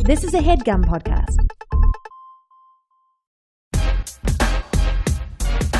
This is a HeadGum podcast.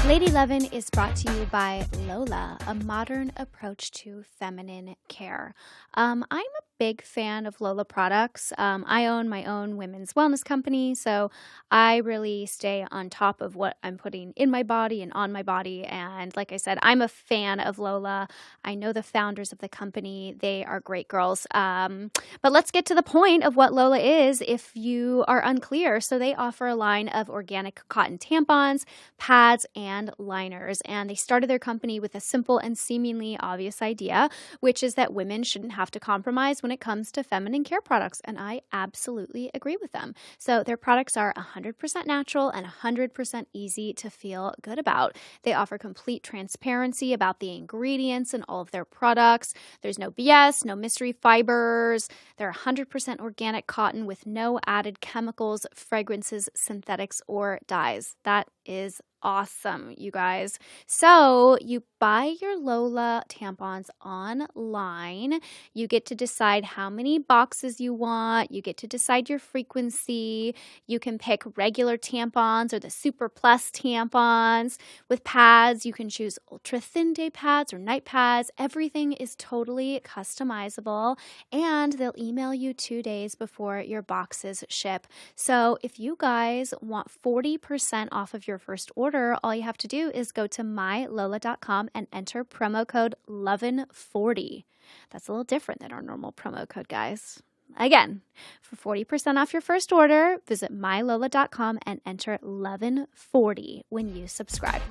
Lady Lovin is brought to you by Lola, a modern approach to feminine care. I'm a big fan of Lola products. I own my own women's wellness company, so I really stay on top of what I'm putting in my body and on my body. And like I said, I'm a fan of Lola. I know the founders of the company. They are great girls. But let's get to the point of what Lola is if you are unclear. So they offer a line of organic cotton tampons, pads, and liners. And they started their company with a simple and seemingly obvious idea, which is that women shouldn't have to compromise when it comes to feminine care products. And I absolutely agree with them. So their products are 100% natural and 100% easy to feel good about. They offer complete transparency about the ingredients in all of their products. There's no BS, no mystery fibers. They're 100% organic cotton with no added chemicals, fragrances, synthetics, or dyes. That is awesome, you guys. So you buy your Lola tampons online. You get to decide how many boxes you want. You get to decide your frequency. You can pick regular tampons or the Super Plus tampons. With pads, you can choose ultra thin day pads or night pads. Everything is totally customizable, and they'll email you 2 days before your boxes ship. So if you guys want 40% off of your first order, all you have to do is go to mylola.com and enter promo code LOVIN40. That's a little different than our normal promo code, guys. Again, for 40% off your first order, visit mylola.com and enter LOVIN40 when you subscribe.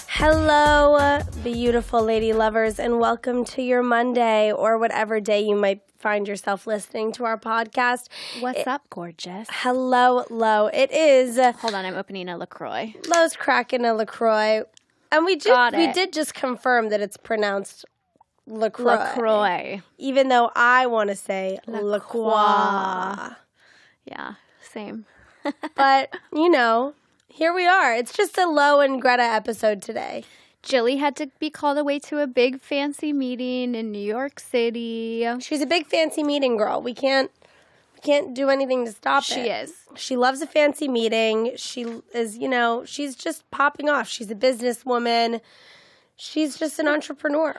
Hello, beautiful lady lovers, and welcome to your Monday or whatever day you might find yourself listening to our podcast. What's up, gorgeous? Hello, Lo. It is... Hold on, I'm opening a LaCroix. Lo's cracking a LaCroix. And we did just confirm that it's pronounced LaCroix. LaCroix. Even though I want to say LaCroix. Yeah, same. But, you know... Here we are. It's just a Lo and Greta episode today. Jilly had to be called away to a big fancy meeting in New York City. She's a big fancy meeting girl. We can't do anything to stop it. She is. She loves a fancy meeting. She is, she's just popping off. She's a businesswoman. She's just an entrepreneur.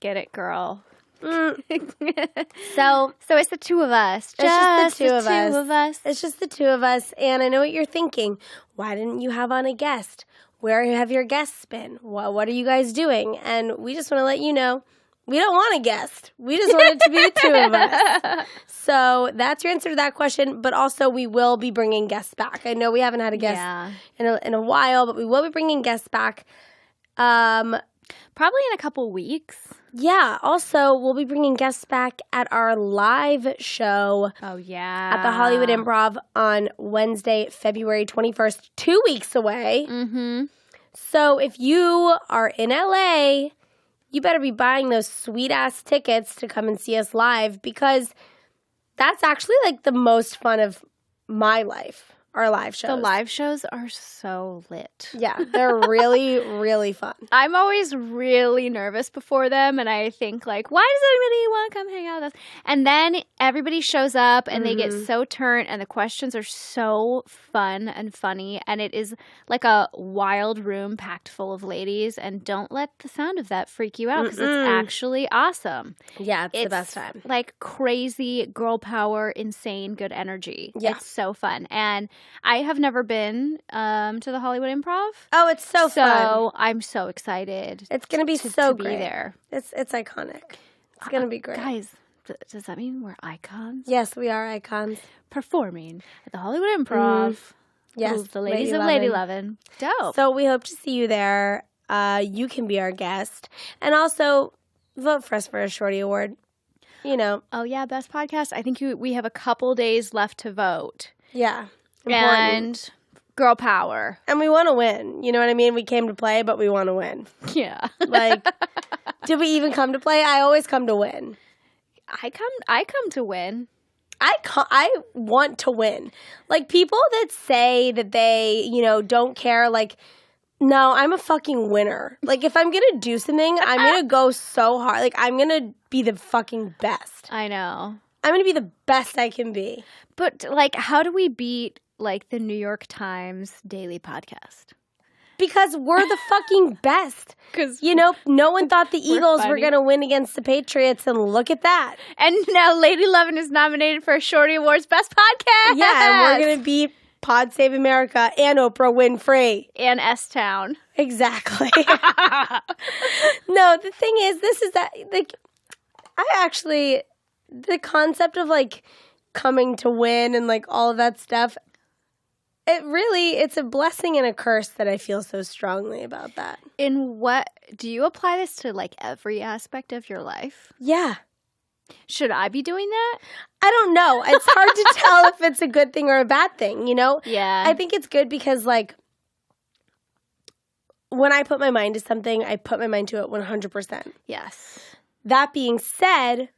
Get it, girl. So it's the two of us. It's just the two of us. It's just the two of us. And I know what you're thinking. Why didn't you have on a guest? Where have your guests been? What are you guys doing? And we just want to let you know, we don't want a guest. We just want it to be the two of us. So that's your answer to that question. But also, we will be bringing guests back. I know we haven't had a guest in a while, but we will be bringing guests back. Probably in a couple weeks. Yeah. Also, we'll be bringing guests back at our live show. Oh, yeah. At the Hollywood Improv on Wednesday, February 21st, 2 weeks away. Mm-hmm. So if you are in LA, you better be buying those sweet-ass tickets to come and see us live, because that's actually like the most fun of my life. Our live shows. The live shows are so lit. Yeah, they're really, really fun. I'm always really nervous before them, and I think, like, why does anybody want to come hang out with us? And then everybody shows up, and they get so turned, and the questions are so fun and funny, and it is like a wild room packed full of ladies, and don't let the sound of that freak you out, because it's actually awesome. Yeah, it's the best time. Like crazy girl power, insane good energy. Yeah. It's so fun. And I have never been to the Hollywood Improv. Oh, it's so fun. So I'm so excited. It's going to be to so be great. there. It's iconic. It's going to be great. Guys, does that mean we're icons? Yes, we are icons. Performing at the Hollywood Improv. Yes. The ladies of Lady Lovin. Dope. So we hope to see you there. You can be our guest. And also, vote for us for a Shorty Award. Oh, yeah, best podcast. I think we have a couple days left to vote. Yeah. Important. And girl power. And we want to win. You know what I mean? We came to play, but we want to win. Yeah. Like, did we even come to play? I always come to win. I come to win. I want to win. Like, people that say that they, don't care, like, No, I'm a fucking winner. Like, if I'm going to do something, I'm going to go so hard. Like, I'm going to be the fucking best. I know. I'm going to be the best I can be. But, like, how do we beat, like, the New York Times daily podcast? Because we're the fucking best. Because, you know, no one thought the Eagles funny. were going to win against the Patriots, and look at that. And now Lady Lovin is nominated for Shorty Awards Best Podcast. Yeah, and we're going to beat Pod Save America and Oprah Winfrey. And S-Town. Exactly. No, the thing is, this is that, like, the concept of, like, coming to win and, like, all of that stuff, it's a blessing and a curse that I feel so strongly about that. In what, do you apply this to, like, every aspect of your life? Yeah. Should I be doing that? I don't know. It's hard to tell if it's a good thing or a bad thing, you know? Yeah. I think it's good because, like, when I put my mind to something, I put my mind to it 100%. Yes. That being said,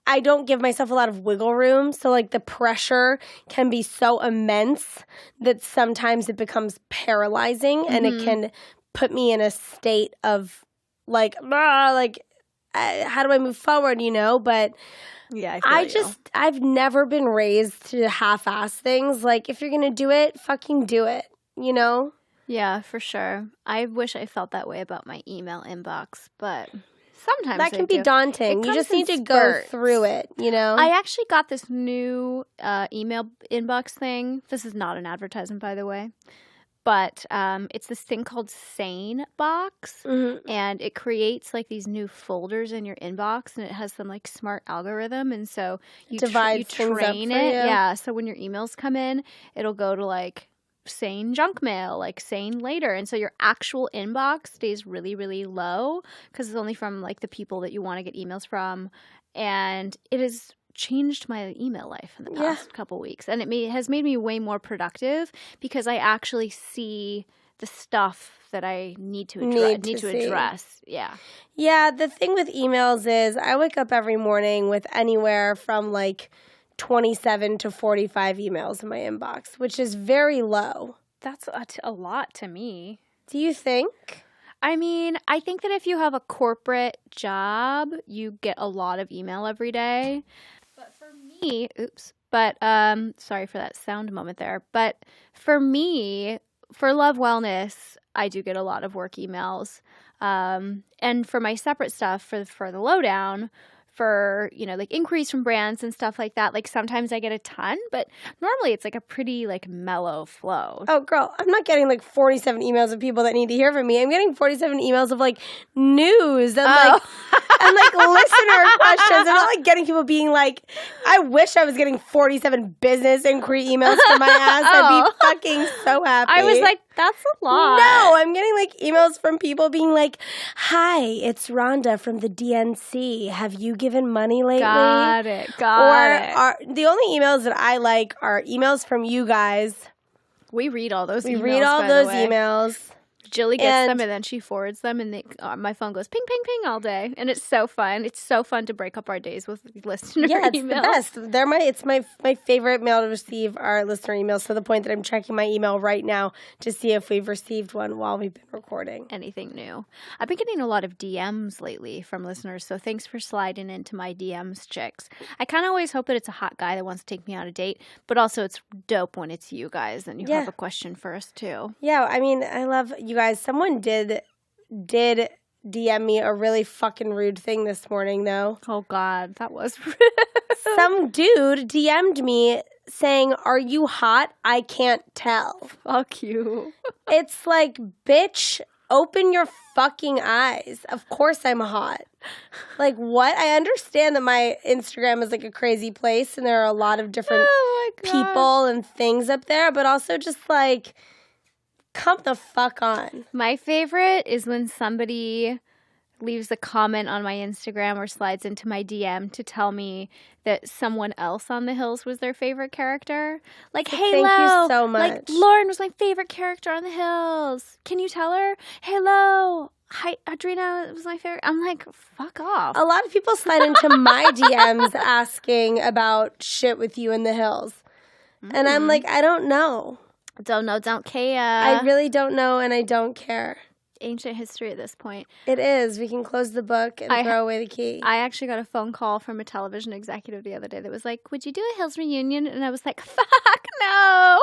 I don't give myself a lot of wiggle room. So, like, the pressure can be so immense that sometimes it becomes paralyzing and it can put me in a state of, like, how do I move forward, you know? But yeah, I've never been raised to half-ass things. Like, if you're going to do it, fucking do it, you know? Yeah, for sure. I wish I felt that way about my email inbox, but sometimes that can be daunting. You just need to go through it, you know? I actually got this new email inbox thing. This is not an advertisement, by the way. But it's this thing called Sane Box, and it creates, like, these new folders in your inbox, and it has some, like, smart algorithm, and so you train it. Yeah, so when your emails come in, it'll go to, like, sane junk mail, like sane later, and so your actual inbox stays really, really low because it's only from, like, the people that you want to get emails from, and it is changed my email life in the past couple weeks, and it has made me way more productive because I actually see the stuff that I need to address. Yeah, the thing with emails is I wake up every morning with anywhere from, like, 27 to 45 emails in my inbox, which is very low. That's a lot to me. Do you think? I mean, I think that if you have a corporate job, you get a lot of email every day. But for me, sorry for that sound moment there. But for me, for Love Wellness, I do get a lot of work emails. And for my separate stuff, for the lowdown, for, you know, like, inquiries from brands and stuff like that, like, sometimes I get a ton, but normally it's, like, a pretty, like, mellow flow. Oh, girl, I'm not getting, like, 47 emails of people that need to hear from me. I'm getting 47 emails of, like, news and, like, listener questions. I'm not, like, getting people being like, I wish I was getting 47 business inquiry emails from my ass. I'd be fucking so happy. I was like, that's a lot. No, I'm getting, like, emails from people being like, hi, it's Rhonda from the DNC. Have you given money lately? Got it. The only emails that I like are emails from you guys. We read all those emails. We read all those emails. Jilly gets them, and then she forwards them, and my phone goes ping, ping, ping all day. And it's so fun. It's so fun to break up our days with listener emails. Yeah, it's the best. It's my favorite mail to receive are listener emails, to the point that I'm checking my email right now to see if we've received one while we've been recording. Anything new. I've been getting a lot of DMs lately from listeners, so thanks for sliding into my DMs, chicks. I kind of always hope that it's a hot guy that wants to take me on a date, but also it's dope when it's you guys and you have a question for us, too. Yeah, I mean, I love you guys. Someone did DM me a really fucking rude thing this morning, though. Oh, God, that was rude. Some dude DM'd me saying, are you hot? I can't tell. Fuck you. It's like, bitch, open your fucking eyes. Of course I'm hot. Like, what? I understand that my Instagram is, like, a crazy place and there are a lot of different people and things up there, but also just, like, come the fuck on. My favorite is when somebody leaves a comment on my Instagram or slides into my DM to tell me that someone else on The Hills was their favorite character. Like, hey, thank you so much. Like, Lauren was my favorite character on The Hills. Can you tell her? Hey, Lo. Hi, Adrina was my favorite. I'm like, fuck off. A lot of people slide into my DMs asking about shit with you in The Hills. And I'm like, I don't know. Don't know, don't care. I really don't know, and I don't care. Ancient history at this point. It is. We can close the book and throw away the key. I actually got a phone call from a television executive the other day that was like, would you do a Hills reunion? And I was like, fuck no.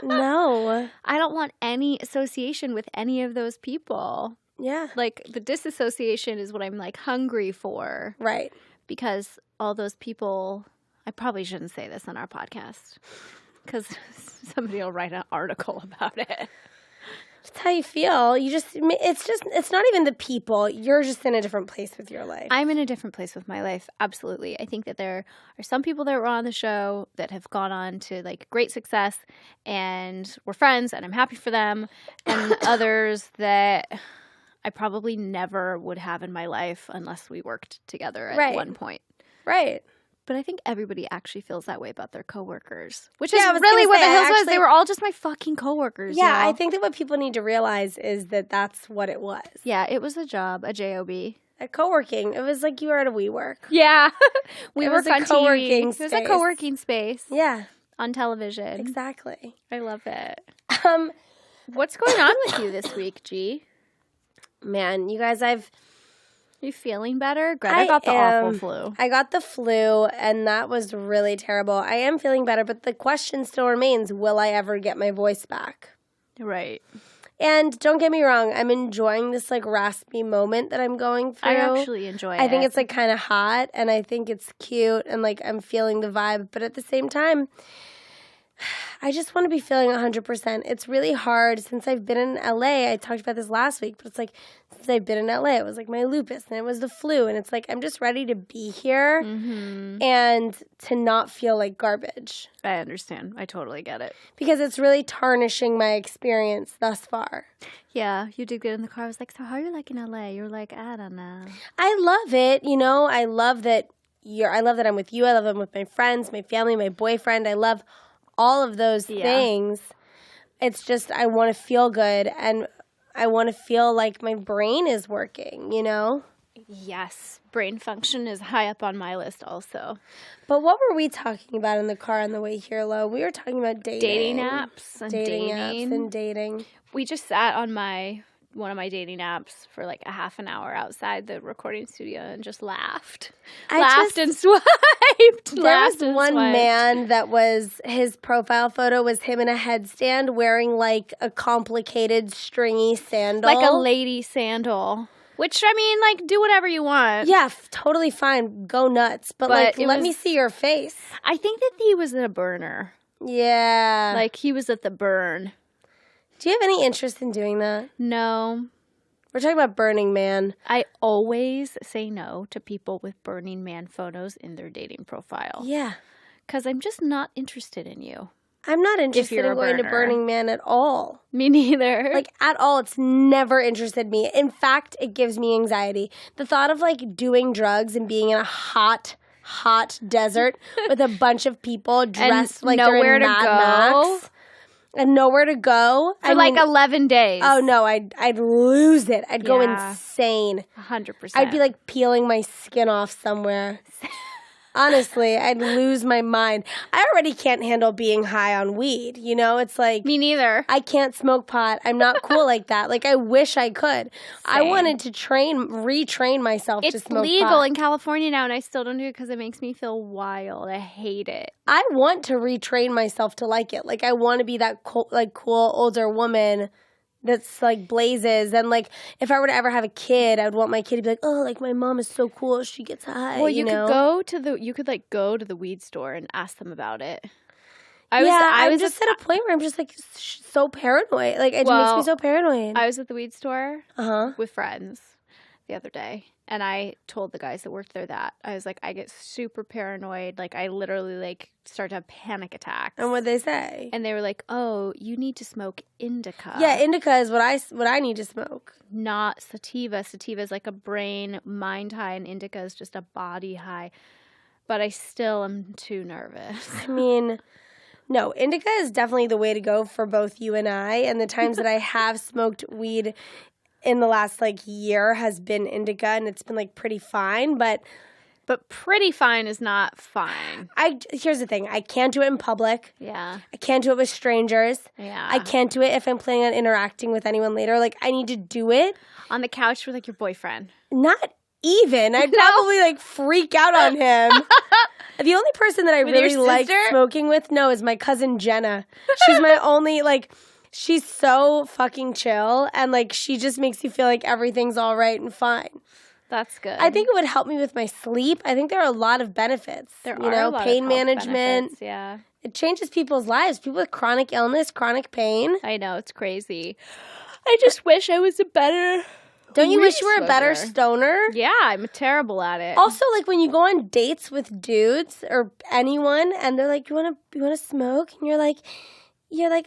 No. I don't want any association with any of those people. Yeah. Like, the disassociation is what I'm, like, hungry for. Right. Because all those people, I probably shouldn't say this on our podcast because somebody will write an article about it. That's how you feel. It's not even the people. You're just in a different place with your life. I'm in a different place with my life. Absolutely. I think that there are some people that were on the show that have gone on to like great success and we're friends and I'm happy for them. And others that I probably never would have in my life unless we worked together at one point. Right. But I think everybody actually feels that way about their coworkers, which Yeah, is I was really gonna what say, the Hills was. actually- They were all just my fucking coworkers. Yeah, y'all. I think that what people need to realize is that that's what it was. Yeah, it was a job, a job. At co-working, it was like you were at a WeWork. Yeah, we It were was a on TV. co-working It was a space. co-working space. Yeah, On television. exactly. I love it. Um, What's going on with you this week, G? man, you guys, You feeling better? Greta got the awful flu. I got the flu, and that was really terrible. I am feeling better, but the question still remains, will I ever get my voice back? Right. And don't get me wrong, I'm enjoying this like raspy moment that I'm going through. I actually enjoy it. I think it's like kind of hot, and I think it's cute, and like I'm feeling the vibe. But at the same time, I just want to be feeling 100%. It's really hard since I've been in LA. I talked about this last week, but it's like since I've been in LA, it was like my lupus and it was the flu. And it's like I'm just ready to be here and to not feel like garbage I understand. I totally get it. because it's really tarnishing my experience thus far. Yeah, you did get in the car. I was like, so how are you like in LA? You're like, I don't know. I love it. You know, I love that I'm with you. I love that I'm with my friends, my family, my boyfriend. I love all of those things. It's just I want to feel good and I want to feel like my brain is working, you know? Yes, brain function is high up on my list also. But what were we talking about in the car on the way here, Lo? We were talking about dating. Dating apps and Dating apps and dating. We just sat on one of my dating apps for like a half an hour outside the recording studio and just laughed. Laughed and swiped. There was one man that was, his profile photo was him in a headstand wearing like a complicated stringy sandal. Like a lady sandal. Which, I mean, like, do whatever you want. Yeah, totally fine. Go nuts. But like, let me see your face. I think that he was at a burner. Yeah. Like, he was at the burn. Do you have any interest in doing that? No. We're talking about Burning Man. I always say no to people with Burning Man photos in their dating profile. Yeah. Because I'm just not interested in you. I'm not interested in going to Burning Man at all. Me neither. Like, at all. It's never interested me. In fact, it gives me anxiety. The thought of, like, doing drugs and being in a hot desert with a bunch of people dressed like they're in Mad Max. And nowhere to go. For like 11 days. Oh, no. I'd lose it. I'd go insane. 100%. I'd be like peeling my skin off somewhere. Honestly, I'd lose my mind. I already can't handle being high on weed. You know, it's like... Me neither. I can't smoke pot. I'm not cool like that. Like, I wish I could. I wanted to retrain myself to smoke pot. It's legal in California now, and I still don't do it because it makes me feel wild. I hate it. I want to retrain myself to like it. Like, I want to be that cool older woman that's like blazes. And like, if I were to ever have a kid, I would want my kid to be like, oh, like my mom is so cool. She gets high. Well, you know? could go to the weed store and ask them about it. I was just at a point where I'm just like so paranoid. Like, it makes me so paranoid. I was at the weed store with friends the other day, and I told the guys that worked there that I was like, I get super paranoid. Like, I literally like start to have panic attacks. And what'd they say? And they were like, "Oh, you need to smoke indica." Yeah, indica is what I need to smoke. Not sativa. Sativa is like a brain mind high, and indica is just a body high. But I still am too nervous. I mean, no, indica is definitely the way to go for both you and I. And the times that I have smoked weed in the last like year has been indica, and it's been like pretty fine. But But pretty fine is not fine. Here's the thing. I can't do it in public. Yeah. I can't do it with strangers. Yeah. I can't do it if I'm planning on interacting with anyone later. Like, I need to do it. On the couch with, like, your boyfriend. Not even. I'd probably, like, freak out on him. The only person that I With really your like sister? smoking with, is my cousin Jenna. She's my only, like, she's so fucking chill. And, like, she just makes you feel like everything's all right and fine. That's good. I think it would help me with my sleep. I think there are a lot of benefits. There are a lot pain of health management. benefits, yeah. It changes people's lives. People with chronic illness, chronic pain. I know, it's crazy. I just wish I was a better... Don't you weed wish you were a better smoker. stoner? Yeah, I'm terrible at it. Also, like when you go on dates with dudes or anyone, and they're like, "You want to smoke?" and you're like,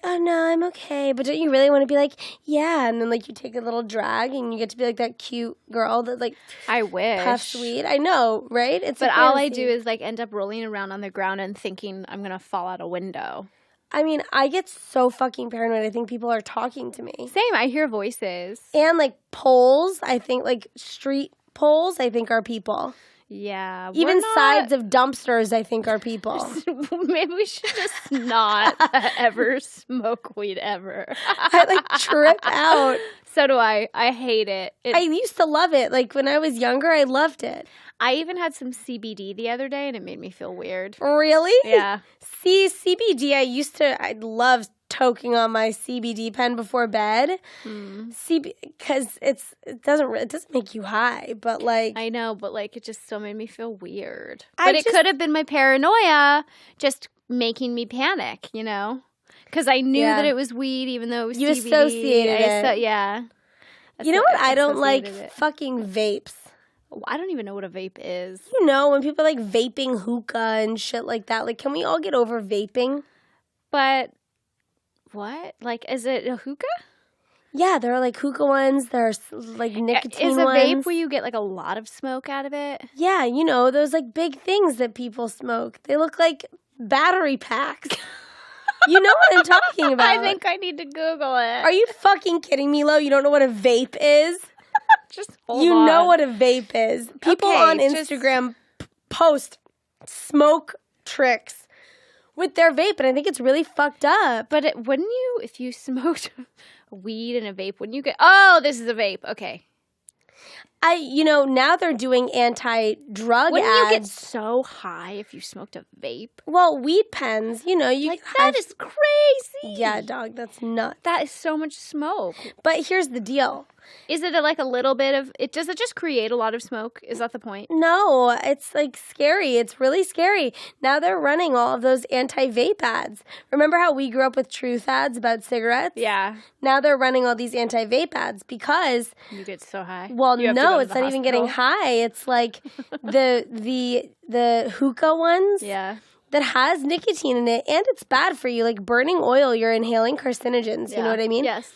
"Oh no, I'm okay." But don't you really want to be like, "Yeah"? And then like you take a little drag, and you get to be like that cute girl that like I wish. puffs weed. I know, right? It's But a all I fantasy. do is like end up rolling around on the ground and thinking I'm going to fall out a window. I mean, I get so fucking paranoid. I think people are talking to me. Same, I hear voices. And like poles, I think like street poles, I think are people. Yeah. Even sides of dumpsters, I think are people. Maybe we should just not ever smoke weed ever. I like trip out. So do I. I hate it. I used to love it. Like when I was younger, I loved it. I even had some CBD the other day and it made me feel weird. Really? Yeah. See, CBD, I loved toking on my CBD pen before bed. Because it doesn't make you high, but like. I know, but like it just still made me feel weird. I But it could have been my paranoia just making me panic, you know? Because I knew Yeah. that it was weed even though it was You CBD. associated it. Yeah. You know what I don't like? Associated it. Fucking vapes. I don't even know what a vape is. You know, when people are like vaping hookah and shit like that. Like, can we all get over vaping? But what? Like, is it a hookah? Yeah, there are like hookah ones. There are like nicotine Is a ones. vape where you get like a lot of smoke out of it? Yeah, you know, those like big things that people smoke. They look like battery packs. You know what I'm talking about. I think I need to Google it. Are you fucking kidding me, Lo? You don't know what a vape is? Just hold You on. know what a vape is. People Okay, on just- Instagram post smoke tricks with their vape, and I think it's really fucked up. But wouldn't you, if you smoked weed and a vape, wouldn't you get, oh, this is a vape. Okay. Now they're doing anti-drug Wouldn't ads. you get so high if you smoked a vape? Well, weed pens, you Like, get that high- is crazy. Yeah, dog, that's nuts. That is so much smoke. But here's the deal. Is it like a little bit of, does it just create a lot of smoke? Is that the point? No, it's like scary. It's really scary. Now they're running all of those anti-vape ads. Remember how we grew up with truth ads about cigarettes? Yeah. Now they're running all these anti-vape ads because, You get so high. well, You have to no, go to it's the not even getting hospital. high. It's like the hookah ones Yeah. that has nicotine in it, and it's bad for you. Like burning oil, you're inhaling carcinogens. You know what I mean? Yes.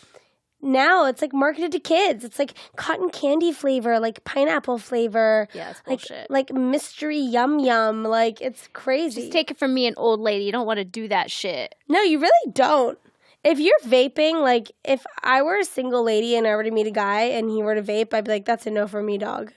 Now it's like marketed to kids. It's like cotton candy flavor, like pineapple flavor. Yeah, it's like bullshit. like mystery yum yum. Like it's crazy. Just take it from me, an old lady. You don't want to do that shit. No, you really don't. If you're vaping, like if I were a single lady and I were to meet a guy and he were to vape, I'd be like, that's a no for me, dog.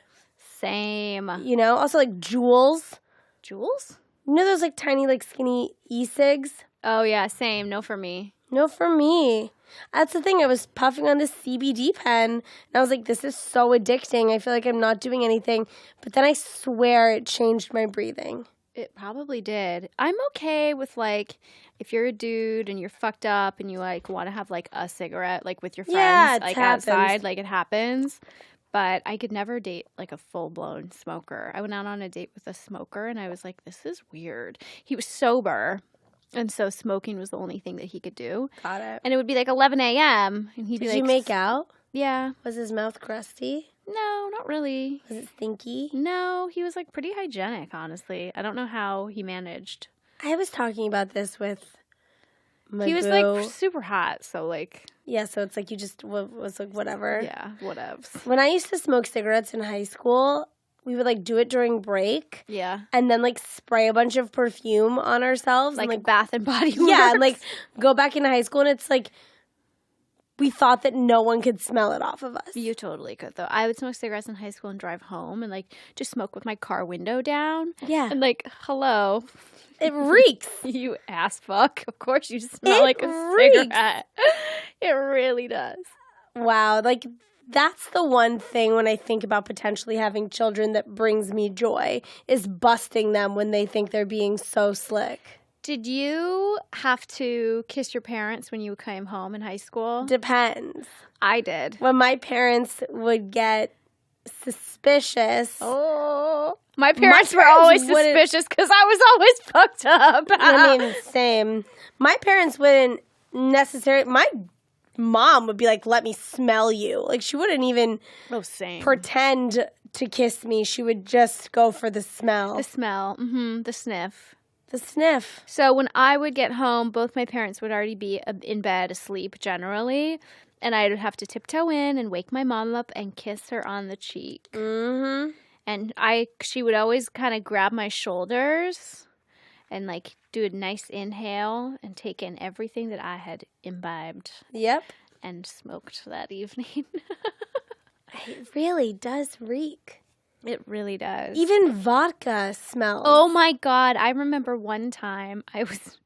Same. You know? Also like Juuls. Jules? You know those like tiny like skinny e-cigs? Oh, yeah, same. No for me. No for me. That's the thing. I was puffing on this CBD pen and I was like, this is so addicting. I feel like I'm not doing anything. But then I swear it changed my breathing. It probably did. I'm okay with, like, if you're a dude and you're fucked up and you, like, want to have, like, a cigarette, like, with your friends, Yeah, it like, happens. outside, like, it happens. But I could never date, like, a full-blown smoker. I went out on a date with a smoker, and I was like, this is weird. He was sober, and so smoking was the only thing that he could do. Got it. And it would be, like, 11 a.m., and he'd be Did like... you make out? Yeah. Was his mouth crusty? No, not really. Was it stinky? No, he was, like, pretty hygienic, honestly. I don't know how he managed. I was talking about this with my He was, boo. like, super hot, so, like... Yeah, so it's like you just was like whatever. Yeah, whatevs. When I used to smoke cigarettes in high school, we would like do it during break Yeah. and then like spray a bunch of perfume on ourselves Like, and like Bath and Body Works. yeah, and like go back into high school and it's like we thought that no one could smell it off of us. You totally could, though. I would smoke cigarettes in high school and drive home and, like, just smoke with my car window down. Yeah. And, like, hello. It reeks. You ass fuck. Of course you smell like a reeks. cigarette. It really does. Wow. Like, that's the one thing when I think about potentially having children that brings me joy is busting them when they think they're being so slick. Did you have to kiss your parents when you came home in high school? Depends. I did. When my parents would get suspicious. Oh. My parents were always suspicious because I was always fucked up. I mean, same. My parents wouldn't necessarily. My mom would be like, let me smell you. Like, she wouldn't even pretend to kiss me. She would just go for the smell. The smell. Mm-hmm. The sniff. The sniff. So when I would get home, both my parents would already be in bed asleep generally. And I would have to tiptoe in and wake my mom up and kiss her on the cheek. Mm-hmm. And she would always kind of grab my shoulders and, like, do a nice inhale and take in everything that I had imbibed. Yep. And smoked that evening. It really does reek. It really does. Even vodka smells. Oh, my God. I remember one time I was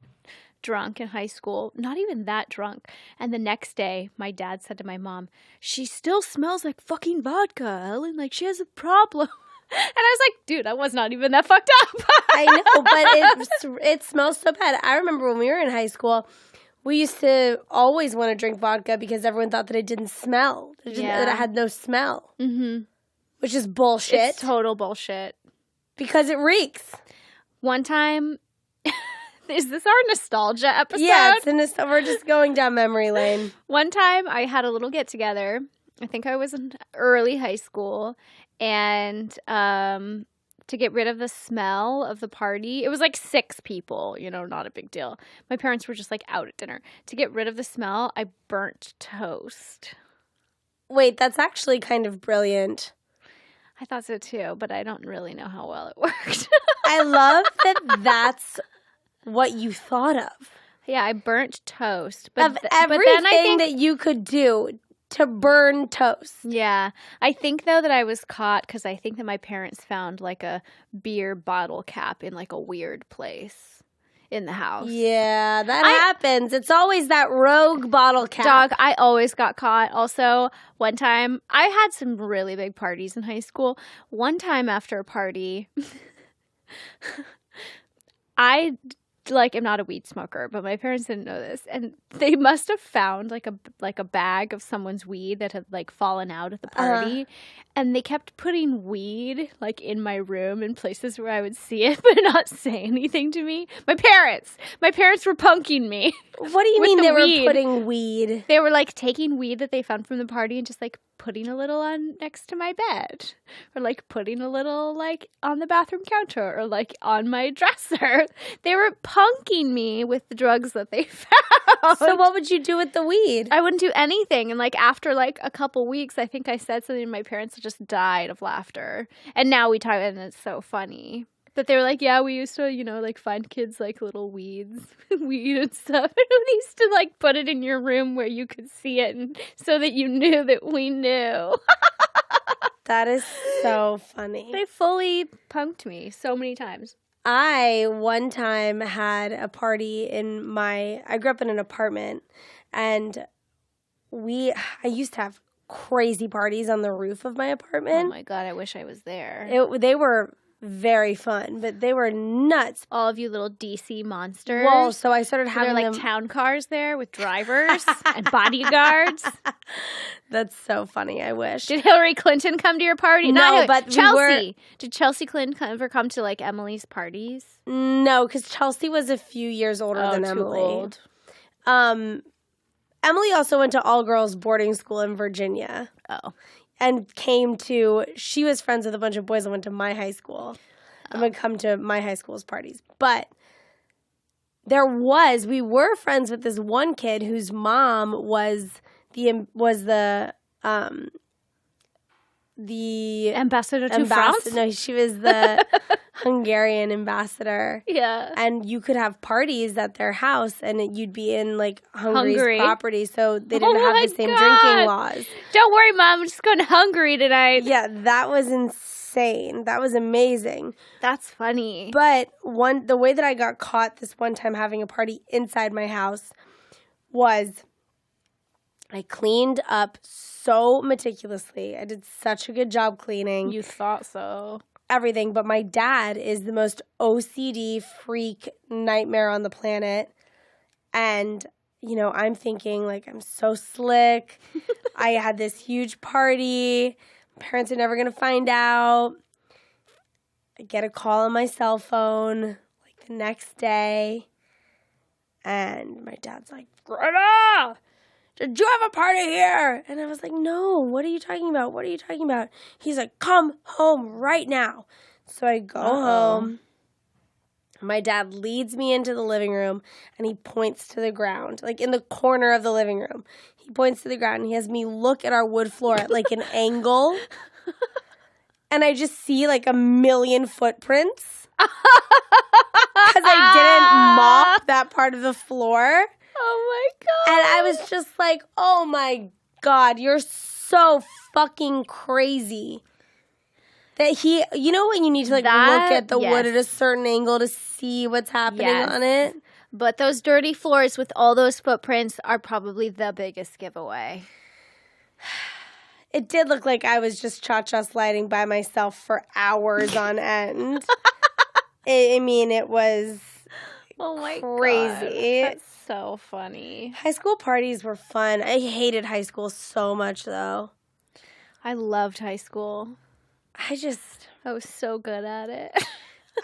drunk in high school, not even that drunk. And the next day, my dad said to my mom, she still smells like fucking vodka, Ellen. Like, she has a problem. And I was like, dude, I was not even that fucked up. I know, but it smells so bad. I remember when we were in high school, we used to always want to drink vodka because everyone thought that it didn't smell. That it had no smell. Mm-hmm. Which is bullshit. It's total bullshit. Because it reeks. One time, is this our nostalgia episode? Yeah, we're just going down memory lane. One time, I had a little get-together. I think I was in early high school. And to get rid of the smell of the party, it was like 6 people, not a big deal. My parents were just, like, out at dinner. To get rid of the smell, I burnt toast. Wait, that's actually kind of brilliant. I thought so too, but I don't really know how well it worked. I love that that's what you thought of. Yeah, I burnt toast. Of everything that you could do to burn toast. Yeah. I think, though, that I was caught because I think that my parents found, like, a beer bottle cap in, like, a weird place in the house. Yeah, that happens. It's always that rogue bottle cap. Dog, I always got caught. Also, one time, I had some really big parties in high school. One time after a party, I am not a weed smoker, but my parents didn't know this, and they must have found like a bag of someone's weed that had, like, fallen out at the party, and they kept putting weed, like, in my room in places where I would see it but not say anything to me. My parents were punking me. What do you mean they were putting weed? They were, like, taking weed that they found from the party and just, like, putting a little on next to my bed, or, like, putting a little, like, on the bathroom counter, or, like, on my dresser. They were punking me with the drugs that they found. So what would you do with the weed? I wouldn't do anything. And, like, after, like, a couple weeks, I think I said something to my parents that just died of laughter. And now we talk, and it's so funny. But they were like, yeah, we used to, like, find kids, like, little weed and stuff. And we used to, like, put it in your room where you could see it and so that you knew that we knew. That is so funny. They fully punked me so many times. I, one time, had a party I grew up in an apartment, and I used to have crazy parties on the roof of my apartment. Oh, my God, I wish I was there. They were very fun, but they were nuts. All of you little DC monsters. Whoa, so I started having there are, like, town cars there with drivers and bodyguards. That's so funny. I wish. Did Hillary Clinton come to your party? No, but Chelsea. Did Chelsea Clinton ever come to, like, Emily's parties? No, because Chelsea was a few years older than Emily. Old. Emily also went to all-girls boarding school in Virginia. Oh. And she was friends with a bunch of boys that went to my high school and would come to my high school's parties. But we were friends with this one kid whose mom was the ambassador to France? No, she was the Hungarian ambassador. Yeah. And you could have parties at their house, and you'd be in, like, Hungary's property, so they didn't have the same drinking laws. Don't worry, Mom. I'm just going to Hungary tonight. Yeah, that was insane. That was amazing. That's funny. But the way that I got caught this one time having a party inside my house was I cleaned up so meticulously. I did such a good job cleaning. You thought so. Everything. But my dad is the most OCD freak nightmare on the planet. And, you know, I'm thinking, like, I'm so slick. I had this huge party. My parents are never going to find out. I get a call on my cell phone, like, the next day. And my dad's like, Greta! Did you have a party here? And I was like, no, what are you talking about? What are you talking about? He's like, come home right now. So I go home. My dad leads me into the living room, and he points to the ground, like in the corner of the living room. He points to the ground, and he has me look at our wood floor at like an angle. And I just see like 1,000,000 footprints. Because I didn't mop that part of the floor. Oh, my God. And I was just like, oh, my God, you're so fucking crazy. That you know when you need to, like, look at the wood at a certain angle to see what's happening on it? But those dirty floors with all those footprints are probably the biggest giveaway. It did look like I was just cha-cha sliding by myself for hours on end. I mean, it was crazy. God. That's so funny. High school parties were fun. I hated high school so much, though. I loved high school. I was so good at it.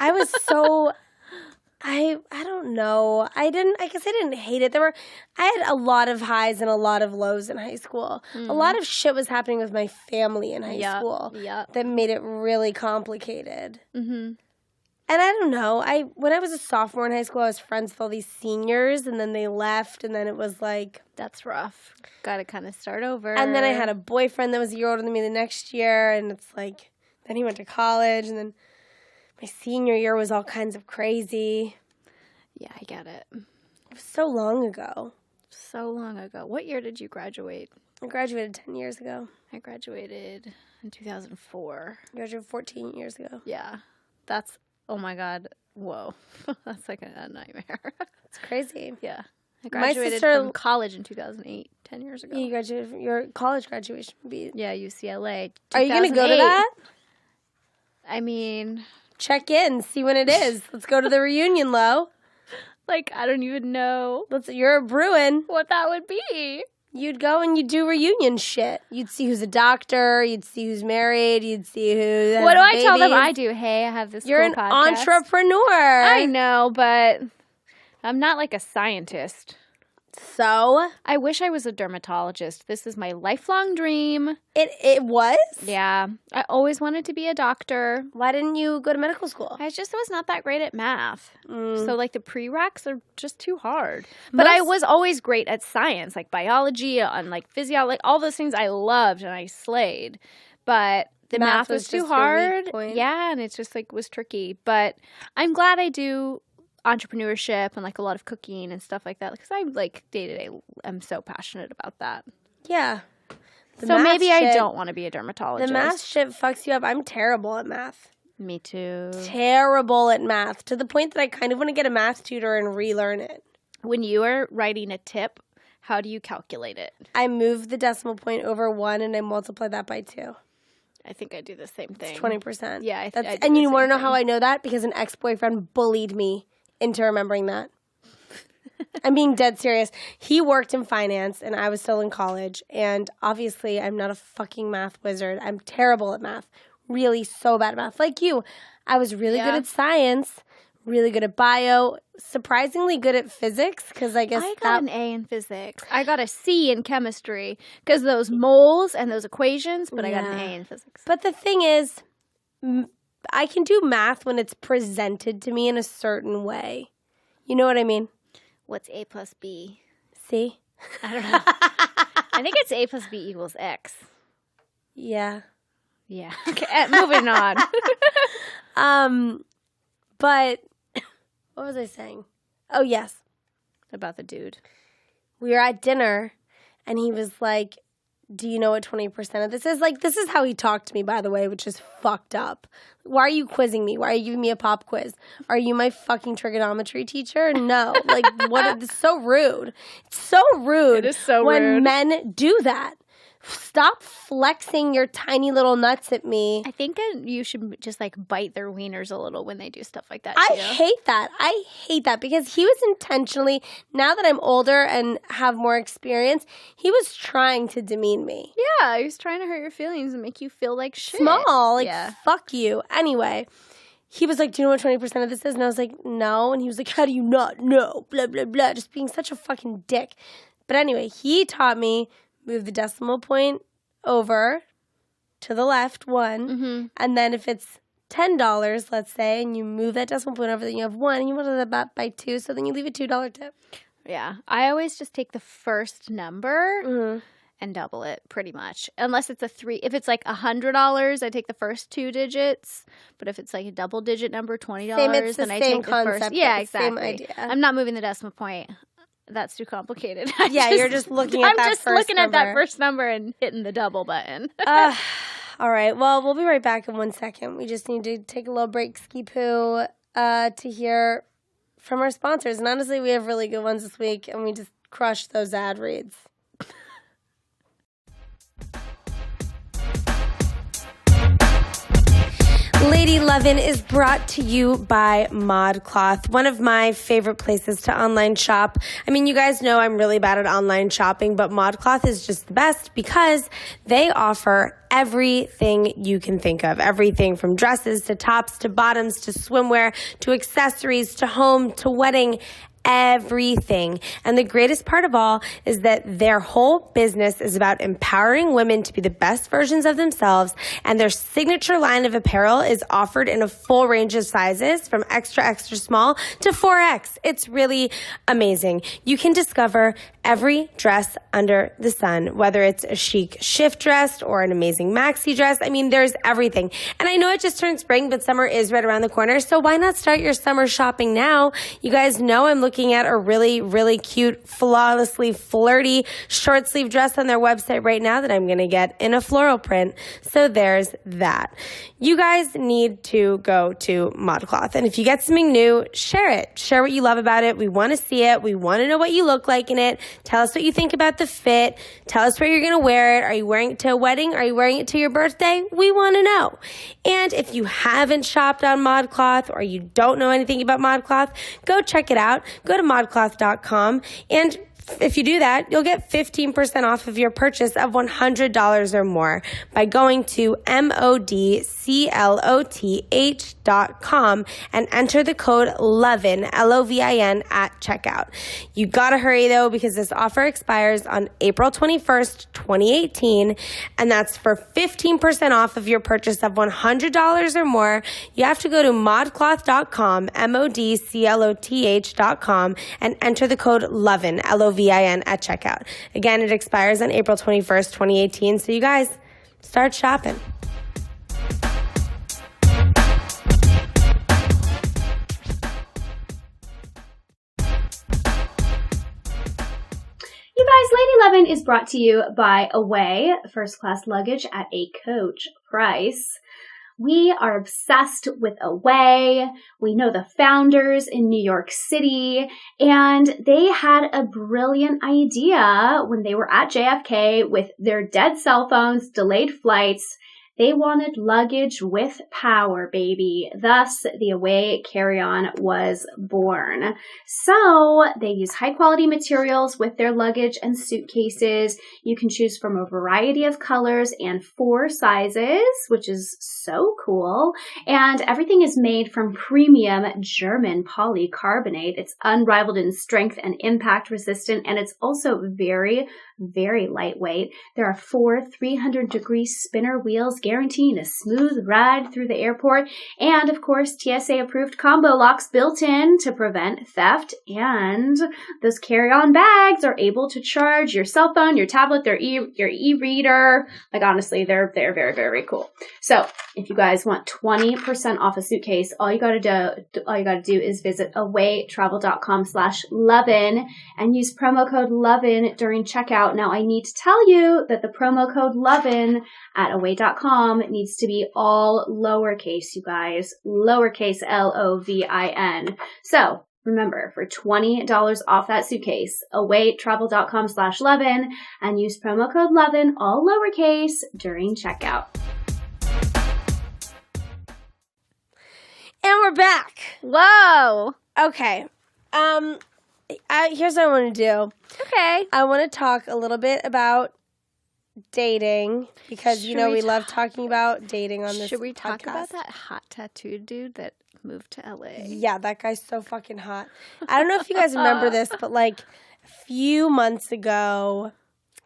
I was so, I don't know. I guess I didn't hate it. I had a lot of highs and a lot of lows in high school. Mm-hmm. A lot of shit was happening with my family in high school that made it really complicated. Mm-hmm. And I don't know. When I was a sophomore in high school, I was friends with all these seniors, and then they left, and then it was like... That's rough. Got to kind of start over. And then I had a boyfriend that was a year older than me the next year, and it's like... Then he went to college, and then my senior year was all kinds of crazy. Yeah, I get it. It was so long ago. So long ago. What year did you graduate? I graduated 10 years ago. I graduated in 2004. You graduated 14 years ago. Yeah. That's... Oh, my God. Whoa. That's like a nightmare. It's crazy. Yeah. I graduated from college in 2008, 10 years ago. You graduated from your college graduation would be... Yeah, UCLA. Are you going to go to that? I mean... Check in. See when it is. Let's go to the reunion, Lo. Like, I don't even know... You're a Bruin. What that would be. You'd go and you'd do reunion shit. You'd see who's a doctor. You'd see who's married. You'd see who has What do I babies. tell them I do? Hey, I have this You're cool an podcast. entrepreneur. I know, but I'm not like a scientist. So? I wish I was a dermatologist. This is my lifelong dream. It was? Yeah. I always wanted to be a doctor. Why didn't you go to medical school? I just was not that great at math. So, like, the prereqs are just too hard. But I was always great at science, like biology and, like, physiology. Like, all those things I loved and I slayed. But the math was too hard. Yeah, and it's just, like, was tricky. But I'm glad I do entrepreneurship and like a lot of cooking and stuff like that because I like day to day I'm so passionate about that. Yeah. So maybe I don't want to be a dermatologist. The math shit fucks you up. I'm terrible at math. Me too. Terrible at math to the point that I kind of want to get a math tutor and relearn it. When you are writing a tip, how do you calculate it? I move the decimal point over 1 and I multiply that by 2. I think I do the same thing. It's 20%. Yeah, and you want to know how I know that? Because an ex-boyfriend bullied me into remembering that. I'm being dead serious. He worked in finance, and I was still in college. And obviously, I'm not a fucking math wizard. I'm terrible at math. Really so bad at math. Like you, I was really good at science, really good at bio, surprisingly good at physics, because I guess I got an A in physics. I got a C in chemistry, because those moles and those equations, but I got an A in physics. But the thing is, I can do math when it's presented to me in a certain way. You know what I mean? What's A plus B? C? I don't know. I think it's A plus B equals X. Yeah. Yeah. Okay, moving on. But what was I saying? Oh, yes. About the dude. We were at dinner, and he was like, do you know what 20% of this is? Like, this is how he talked to me, by the way, which is fucked up. Why are you quizzing me? Why are you giving me a pop quiz? Are you my fucking trigonometry teacher? No. Like, what? It's so rude. It's so rude. It is so when rude. men do that. Stop flexing your tiny little nuts at me. I think you should just like bite their wieners a little when they do stuff like that. I hate that. I hate that because he was intentionally, now that I'm older and have more experience, he was trying to demean me. Yeah, he was trying to hurt your feelings and make you feel like shit. Small, like fuck you. Anyway, he was like, do you know what 20% of this is? And I was like, no. And he was like, how do you not know? Blah, blah, blah. Just being such a fucking dick. But anyway, he taught me, move the decimal point over to the left, one. Mm-hmm. And then if it's $10, let's say, and you move that decimal point over, then you have one, and you multiply that by two, so then you leave a $2 tip. Yeah. I always just take the first number and double it, pretty much. Unless it's a 3. If it's like $100, I take the first 2 digits. But if it's like a double-digit number, $20, it's the then I same take the concept, first. Yeah, it's the same exactly. idea. I'm not moving the decimal point. That's too complicated. You're just looking at that first number. I'm just looking at that first number and hitting the double button. All right. Well, we'll be right back in 1 second. We just need to take a little break, ski poo, to hear from our sponsors. And honestly, we have really good ones this week, and we just crushed those ad reads. Lady Lovin is brought to you by ModCloth, one of my favorite places to online shop. I mean, you guys know I'm really bad at online shopping, but ModCloth is just the best because they offer everything you can think of. Everything from dresses to tops to bottoms to swimwear to accessories to home to wedding. Everything. And the greatest part of all is that their whole business is about empowering women to be the best versions of themselves, and their signature line of apparel is offered in a full range of sizes from extra, extra small to 4X. It's really amazing. You can discover every dress under the sun, whether it's a chic shift dress or an amazing maxi dress. I mean, there's everything. And I know it just turned spring, but summer is right around the corner, so why not start your summer shopping now? You guys know I'm looking at a really, really cute, flawlessly flirty short sleeve dress on their website right now that I'm going to get in a floral print. So there's that. You guys need to go to ModCloth. And if you get something new, share it. Share what you love about it. We want to see it. We want to know what you look like in it. Tell us what you think about the fit. Tell us where you're going to wear it. Are you wearing it to a wedding? Are you wearing it to your birthday? We want to know. And if you haven't shopped on ModCloth or you don't know anything about ModCloth, go check it out. Go to modcloth.com, and if you do that, you'll get 15% off of your purchase of $100 or more by going to modcloth.com and enter the code LOVIN, Lovin, at checkout. You gotta hurry though, because this offer expires on April 21st, 2018, and that's for 15% off of your purchase of $100 or more. You have to go to modcloth.com, modcloth.com, and enter the code LOVIN, Lovin, at checkout. Again, it expires on April 21st, 2018. So you guys, start shopping. You guys, Lady Lovin is brought to you by Away, first class luggage at a coach price. We are obsessed with Away. We know the founders in New York City, and they had a brilliant idea when they were at JFK with their dead cell phones, delayed flights. They wanted luggage with power, baby. Thus, the Away carry-on was born. So, they use high-quality materials with their luggage and suitcases. You can choose from a variety of colors and 4 sizes, which is so cool. And everything is made from premium German polycarbonate. It's unrivaled in strength and impact resistant, and it's also very, very lightweight. There are 4 300-degree spinner wheels guaranteeing a smooth ride through the airport. And of course, TSA approved combo locks built in to prevent theft. And those carry-on bags are able to charge your cell phone, your tablet, your e-reader. Like honestly, they're very, very cool. So If you guys want 20% off a suitcase, all you gotta do is visit awaytravel.com/Lovin and use promo code Lovin during checkout. Now, I need to tell you that the promo code Lovin at away.com needs to be all lowercase, you guys. Lowercase Lovin. So, remember, for $20 off that suitcase, awaytravel.com/Lovin and use promo code Lovin, all lowercase, during checkout. And we're back. Whoa. Okay. Here's what I want to do. Okay. I want to talk a little bit about dating because, we love talking about dating on this Should we talk podcast. about that hot tattooed dude that moved to LA? Yeah, that guy's so fucking hot. I don't know if you guys remember this, but like a few months ago,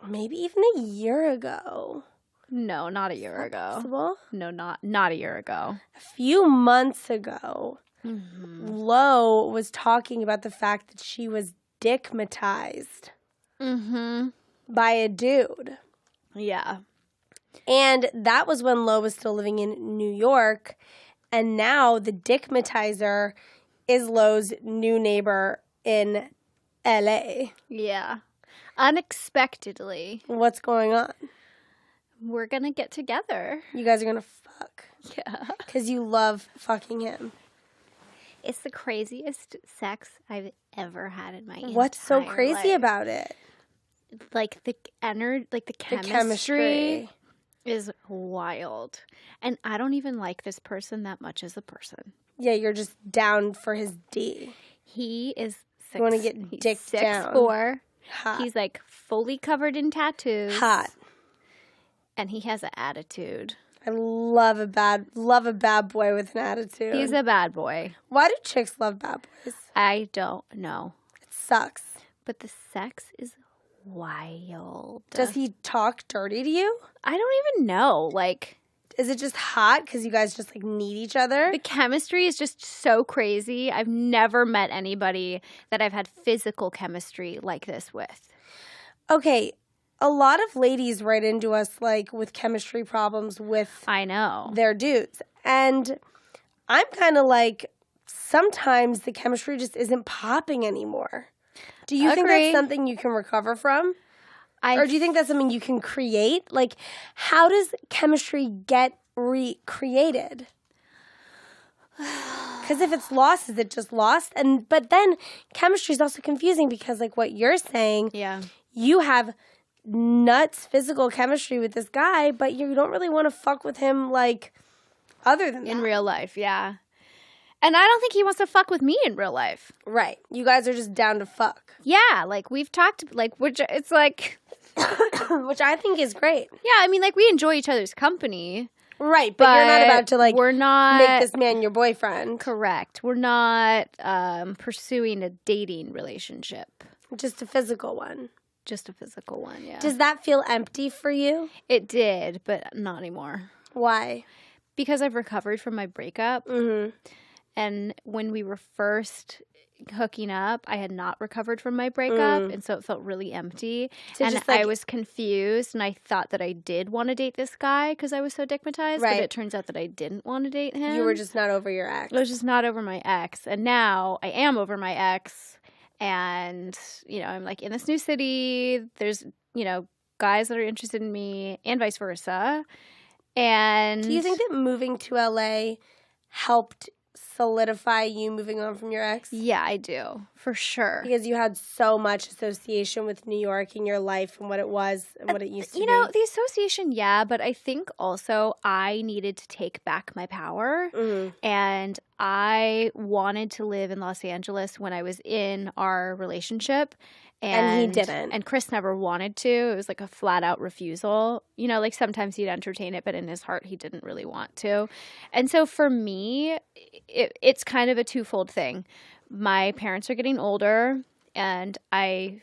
maybe even a year ago. No, not a year ago. Possible? No, not a year ago. A few months ago, Lo was talking about the fact that she was dickmatized by a dude. Yeah. And that was when Lo was still living in New York. And now the dickmatizer is Lo's new neighbor in LA. Yeah. Unexpectedly. What's going on? We're going to get together. You guys are going to fuck. Yeah. Because you love fucking him. It's the craziest sex I've ever had in my What's so entire crazy life. about it? Like the The chemistry is wild. And I don't even like this person that much as a person. Yeah, you're just down for his D. He is You want to get dicked down. 6'4". Hot. He's like fully covered in tattoos. Hot. And he has an attitude. I love a bad boy with an attitude. He's a bad boy. Why do chicks love bad boys? I don't know. It sucks. But the sex is wild. Does he talk dirty to you? I don't even know. Like, Is it just hot because you guys just like need each other? the chemistry is just so crazy. I've never met anybody that I've had physical chemistry like this with. Okay, a lot of ladies write into us like with chemistry problems with I know. their dudes. And I'm kind of like, sometimes the chemistry just isn't popping anymore. Do you think Agree. that's something you can recover from? I Or do you think that's something you can create? Like, how does chemistry get recreated? Because if it's lost, is it just lost? But then chemistry is also confusing because, like what you're saying, Yeah. you have nuts physical chemistry with this guy, but you don't really want to fuck with him, like, other than that. In real life, yeah. And I don't think he wants to fuck with me in real life. Right. You guys are just down to fuck. Yeah, like we've talked, like, which it's like, Which I think is great. yeah, I mean, like we enjoy each other's company. Right, but you're not about to, like, we're not make this man your boyfriend. correct. We're not pursuing a dating relationship. Just a physical one. Just a physical one, yeah. Does that feel empty for you? It did, but not anymore. Why? Because I've recovered from my breakup. Mm-hmm. And when we were first hooking up, I had not recovered from my breakup. And so it felt really empty. So and just, like- I was confused. And I thought that I did want to date this guy because I was so dickmatized. Right. But it turns out that I didn't want to date him. You were just not over your ex. I was just not over my ex. And now I am over my ex. And, I'm like in this new city. There's, guys that are interested in me and vice versa. And Do you think that moving to LA helped solidify you moving on from your ex? Yeah, I do. For sure. Because you had so much association with New York in your life and what it was and what it used to be. The association, yeah, but I think also I needed to take back my power. Mhm. And I wanted to live in Los Angeles when I was in our relationship. And he didn't. And Chris never wanted to. It was like a flat out refusal. Like sometimes he'd entertain it, but in his heart, he didn't really want to. And so for me, it's kind of a twofold thing. My parents are getting older, and I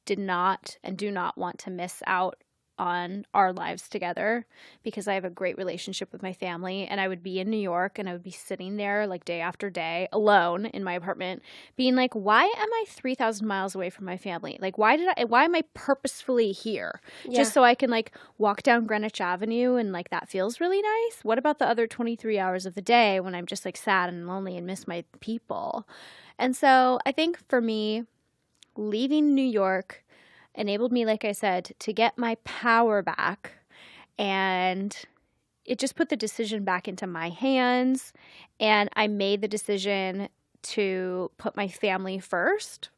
did not and do not want to miss out on our lives together because I have a great relationship with my family, and I would be in New York and I would be sitting there like day after day alone in my apartment being like, why am I 3,000 miles away from my family? Like, why am I purposefully here? Yeah. Just so I can like walk down Greenwich Avenue and like that feels really nice. What about the other 23 hours of the day when I'm just like sad and lonely and miss my people? And so I think for me, leaving New York enabled me, like I said, to get my power back, and it just put the decision back into my hands, and I made the decision to put my family first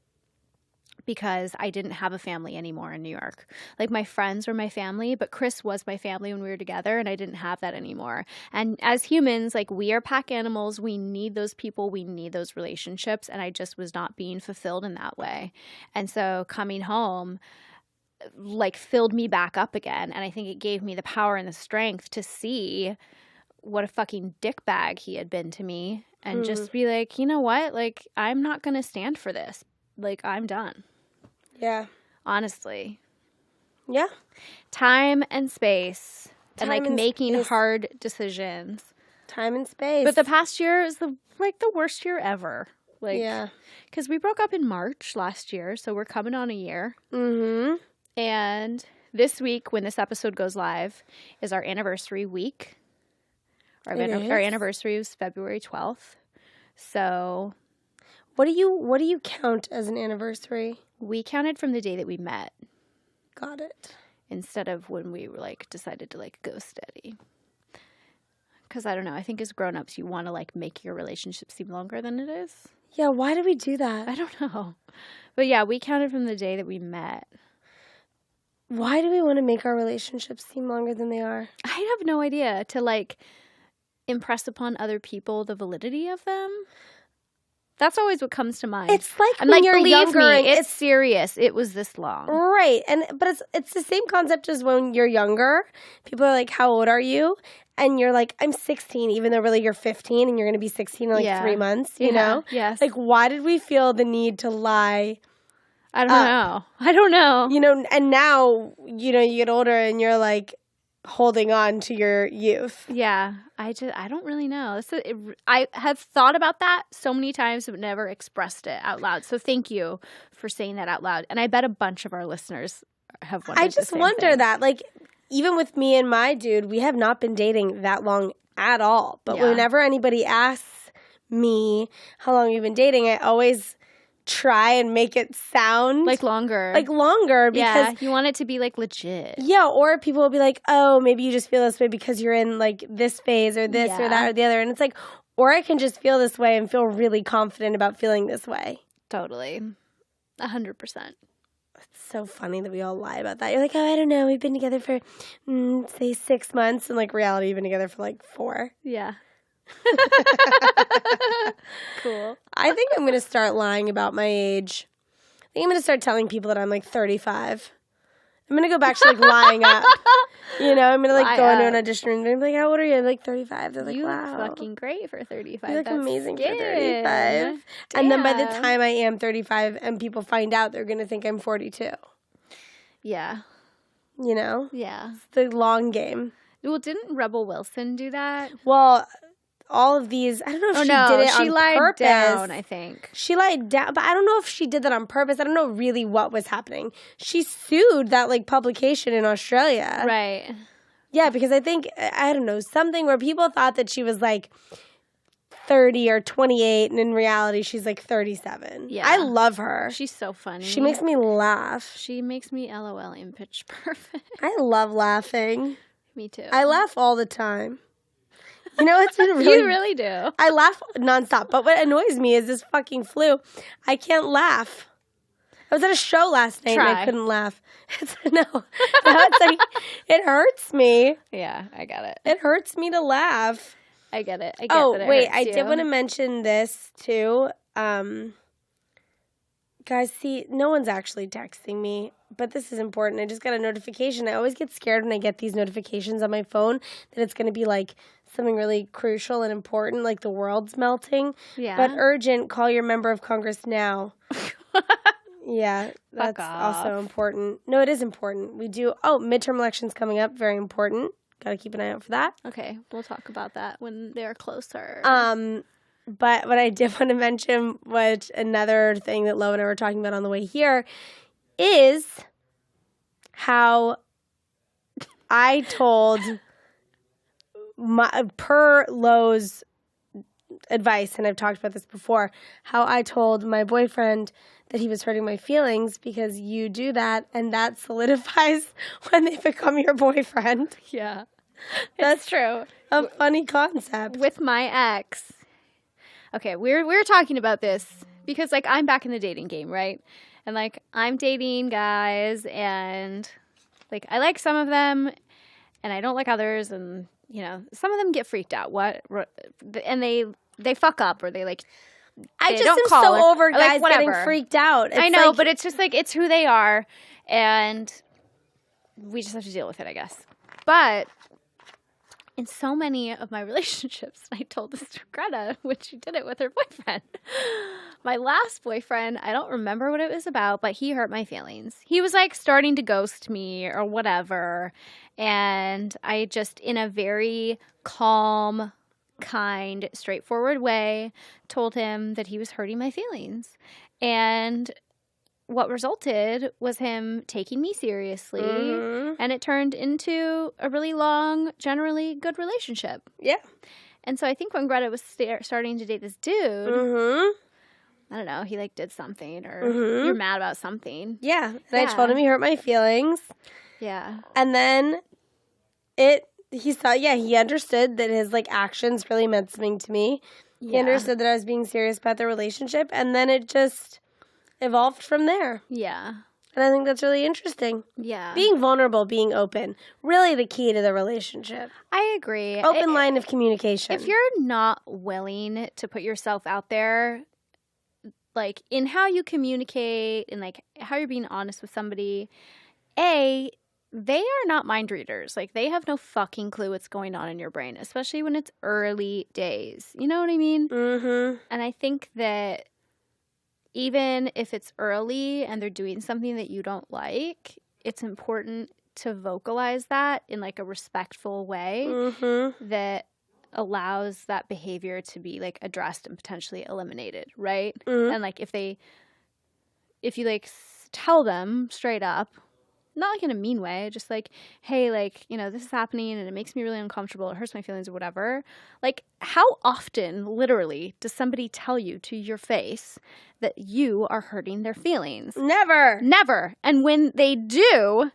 because I didn't have a family anymore in New York. Like, my friends were my family, but Chris was my family when we were together, and I didn't have that anymore. And as humans, like, we are pack animals. We need those people. We need those relationships, and I just was not being fulfilled in that way. And so coming home, like, filled me back up again, and I think it gave me the power and the strength to see what a fucking dickbag he had been to me and just be like, you know what? Like, I'm not going to stand for this. Like, I'm done. Yeah. Honestly. Yeah. Time and space. And like making space. hard decisions. Time and space. But the past year is the worst year ever. Like, yeah. Because we broke up in March last year, so we're coming on a year. Mm-hmm. And this week, when this episode goes live, is our anniversary week. Our anniversary was February 12th. So what do you count as an anniversary? we counted from the day that we met. Got it. Instead of when we were like decided to like go steady. Because I don't know, I think as grown-ups you want to like make your relationship seem longer than it is. Yeah, why do we do that? I don't know. But yeah, we counted from the day that we met. Why do we want to make our relationships seem longer than they are? I have no idea. To like impress upon other people the validity of them. That's always what comes to mind. It's like I'm when like, you're believe younger, me, it's serious. It was this long. Right. But it's the same concept as when you're younger. People are like, how old are you? And you're like, I'm 16, even though really you're 15 and you're going to be 16 in like 3 months, you know? Yes. Like, why did we feel the need to lie? I don't know. You know, and now, you know, you get older and you're like holding on to your youth. Yeah. I don't really know. I have thought about that so many times but never expressed it out loud. So thank you for saying that out loud. And I bet a bunch of our listeners have wondered I just wonder that, like, even with me and my dude, we have not been dating that long at all. But whenever anybody asks me how long we've been dating, I always try and make it sound like longer. Because you want it to be like legit. Yeah, or people will be like, oh, maybe you just feel this way because you're in like this phase or this or that or the other. And it's like, or I can just feel this way and feel really confident about feeling this way. Totally. 100%. It's so funny that we all lie about that. You're like, oh, I don't know. We've been together for, say, 6 months. And like reality, we've been together for like 4. Yeah. Cool. I think I'm going to start lying about my age. I think I'm going to start telling people that I'm like 35. I'm going to go back to like lying up. You know, I'm going to like go into an audition room and be like, how old are you? I'm like 35. They're like, you wow. look fucking great for 35. You look That's amazing skin. for 35. Damn. And then by the time I am 35 and people find out, they're going to think I'm 42. Yeah. You know? Yeah. It's the long game. Well, didn't Rebel Wilson do that? Well, all of these, I don't know if she did it on lied purpose. down, I think. She lied down, but I don't know if she did that on purpose. I don't know really what was happening. She sued that like publication in Australia. Right. Yeah, because I think, I don't know, something where people thought that she was like 30 or 28, and in reality, she's like 37. Yeah. I love her. She's so funny. She makes me laugh. She makes me LOL in Pitch Perfect. I love laughing. Me too. I laugh all the time. You know, it's been really... You really do. I laugh nonstop. But what annoys me is this fucking flu. I can't laugh. I was at a show last night and I couldn't laugh. It's like, it hurts me. Yeah, I got it. It hurts me to laugh. I get it. I did want to mention this too. Guys, see, no one's actually texting me, but this is important. I just got a notification. I always get scared when I get these notifications on my phone that it's going to be like something really crucial and important, like the world's melting. Yeah. But urgent, call your member of Congress now. Yeah, Fuck that's off. also important. No, it is important. We do. Oh, midterm elections coming up. Very important. Got to keep an eye out for that. Okay, we'll talk about that when they're closer. But what I did want to mention, which another thing that Lo and I were talking about on the way here, is how I told per Lo's advice, and I've talked about this before, how I told my boyfriend that he was hurting my feelings because you do that and that solidifies when they become your boyfriend. Yeah. That's true. a funny concept. With my ex. Okay, we're talking about this because, like, I'm back in the dating game, right? And, like, I'm dating guys and, like, I like some of them and I don't like others, and, you know, some of them get freaked out. And they fuck up, or they, like, I they just don't am call so or- over or, like, guys getting whatever. freaked out. It's I know, like, but it's just, like, it's who they are, and we just have to deal with it, I guess. But in so many of my relationships, I told this to Greta when she did it with her boyfriend. My last boyfriend, I don't remember what it was about, but he hurt my feelings. He was, like, starting to ghost me or whatever, and I just, in a very calm, kind, straightforward way, told him that he was hurting my feelings. And what resulted was him taking me seriously, and it turned into a really long, generally good relationship. yeah. And so I think when Greta was starting to date this dude, I don't know, he, like, did something, or you're mad about something. Yeah. And I told him he hurt my feelings. Yeah. And then he understood that his, like, actions really meant something to me. He Yeah. understood that I was being serious about the relationship, and then it just evolved from there. Yeah. And I think that's really interesting. Yeah. Being vulnerable, being open, really the key to the relationship. I agree. Open line of communication. If you're not willing to put yourself out there, like, in how you communicate and, like, how you're being honest with somebody, they are not mind readers. Like, they have no fucking clue what's going on in your brain, especially when it's early days. You know what I mean? Mm-hmm. And I think that even if it's early and they're doing something that you don't like, it's important to vocalize that in, like, a respectful way that allows that behavior to be, like, addressed and potentially eliminated, right? And, like, if you, like, tell them straight up, not, like, in a mean way, just like, hey, like, you know, this is happening and it makes me really uncomfortable, it hurts my feelings or whatever. Like, how often, literally, does somebody tell you to your face that you are hurting their feelings? Never. Never. And when they do,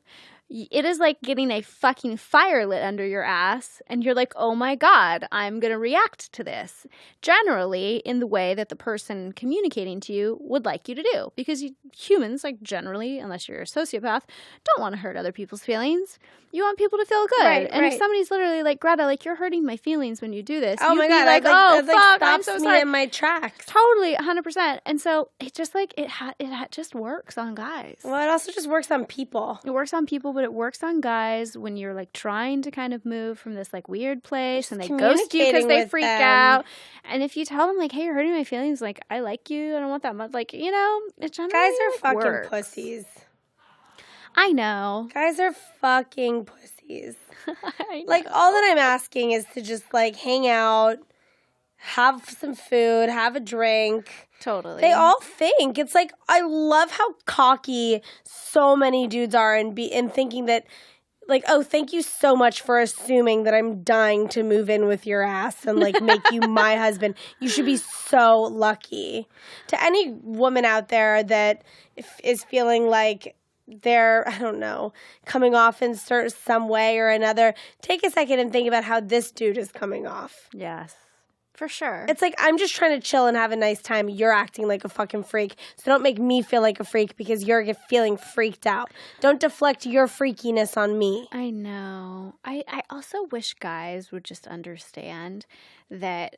it is like getting a fucking fire lit under your ass, and you're like, oh my God, I'm going to react to this. Generally, in the way that the person communicating to you would like you to do. Because humans, like, generally, unless you're a sociopath, don't want to hurt other people's feelings. You want people to feel good. Right, and if somebody's literally like, Greta, like, you're hurting my feelings when you do this. Oh you'd my be God. like, that, fuck, I'm stops so me sorry. in my tracks. Totally, 100%. And so it just, like, it just works on guys. Well, it also just works on people. It works on people, but it works on guys when you're, like, trying to kind of move from this, like, weird place, Just and they ghost you because communicating they with freak them. out. And if you tell them, like, hey, you're hurting my feelings, like, I like you, I don't want that much, like, you know, it generally, Guys are like, fucking works. pussies. I know. Guys are fucking pussies. I know. Like, all that I'm asking is to just, like, hang out, have some food, have a drink. Totally. They all think. It's like, I love how cocky so many dudes are and thinking that, like, oh, thank you so much for assuming that I'm dying to move in with your ass and, like, make you my husband. You should be so lucky. To any woman out there that is feeling like they're, I don't know, coming off in some way or another, take a second and think about how this dude is coming off. Yes. For sure. It's like, I'm just trying to chill and have a nice time. You're acting like a fucking freak. So don't make me feel like a freak because you're feeling freaked out. Don't deflect your freakiness on me. I know. I also wish guys would just understand that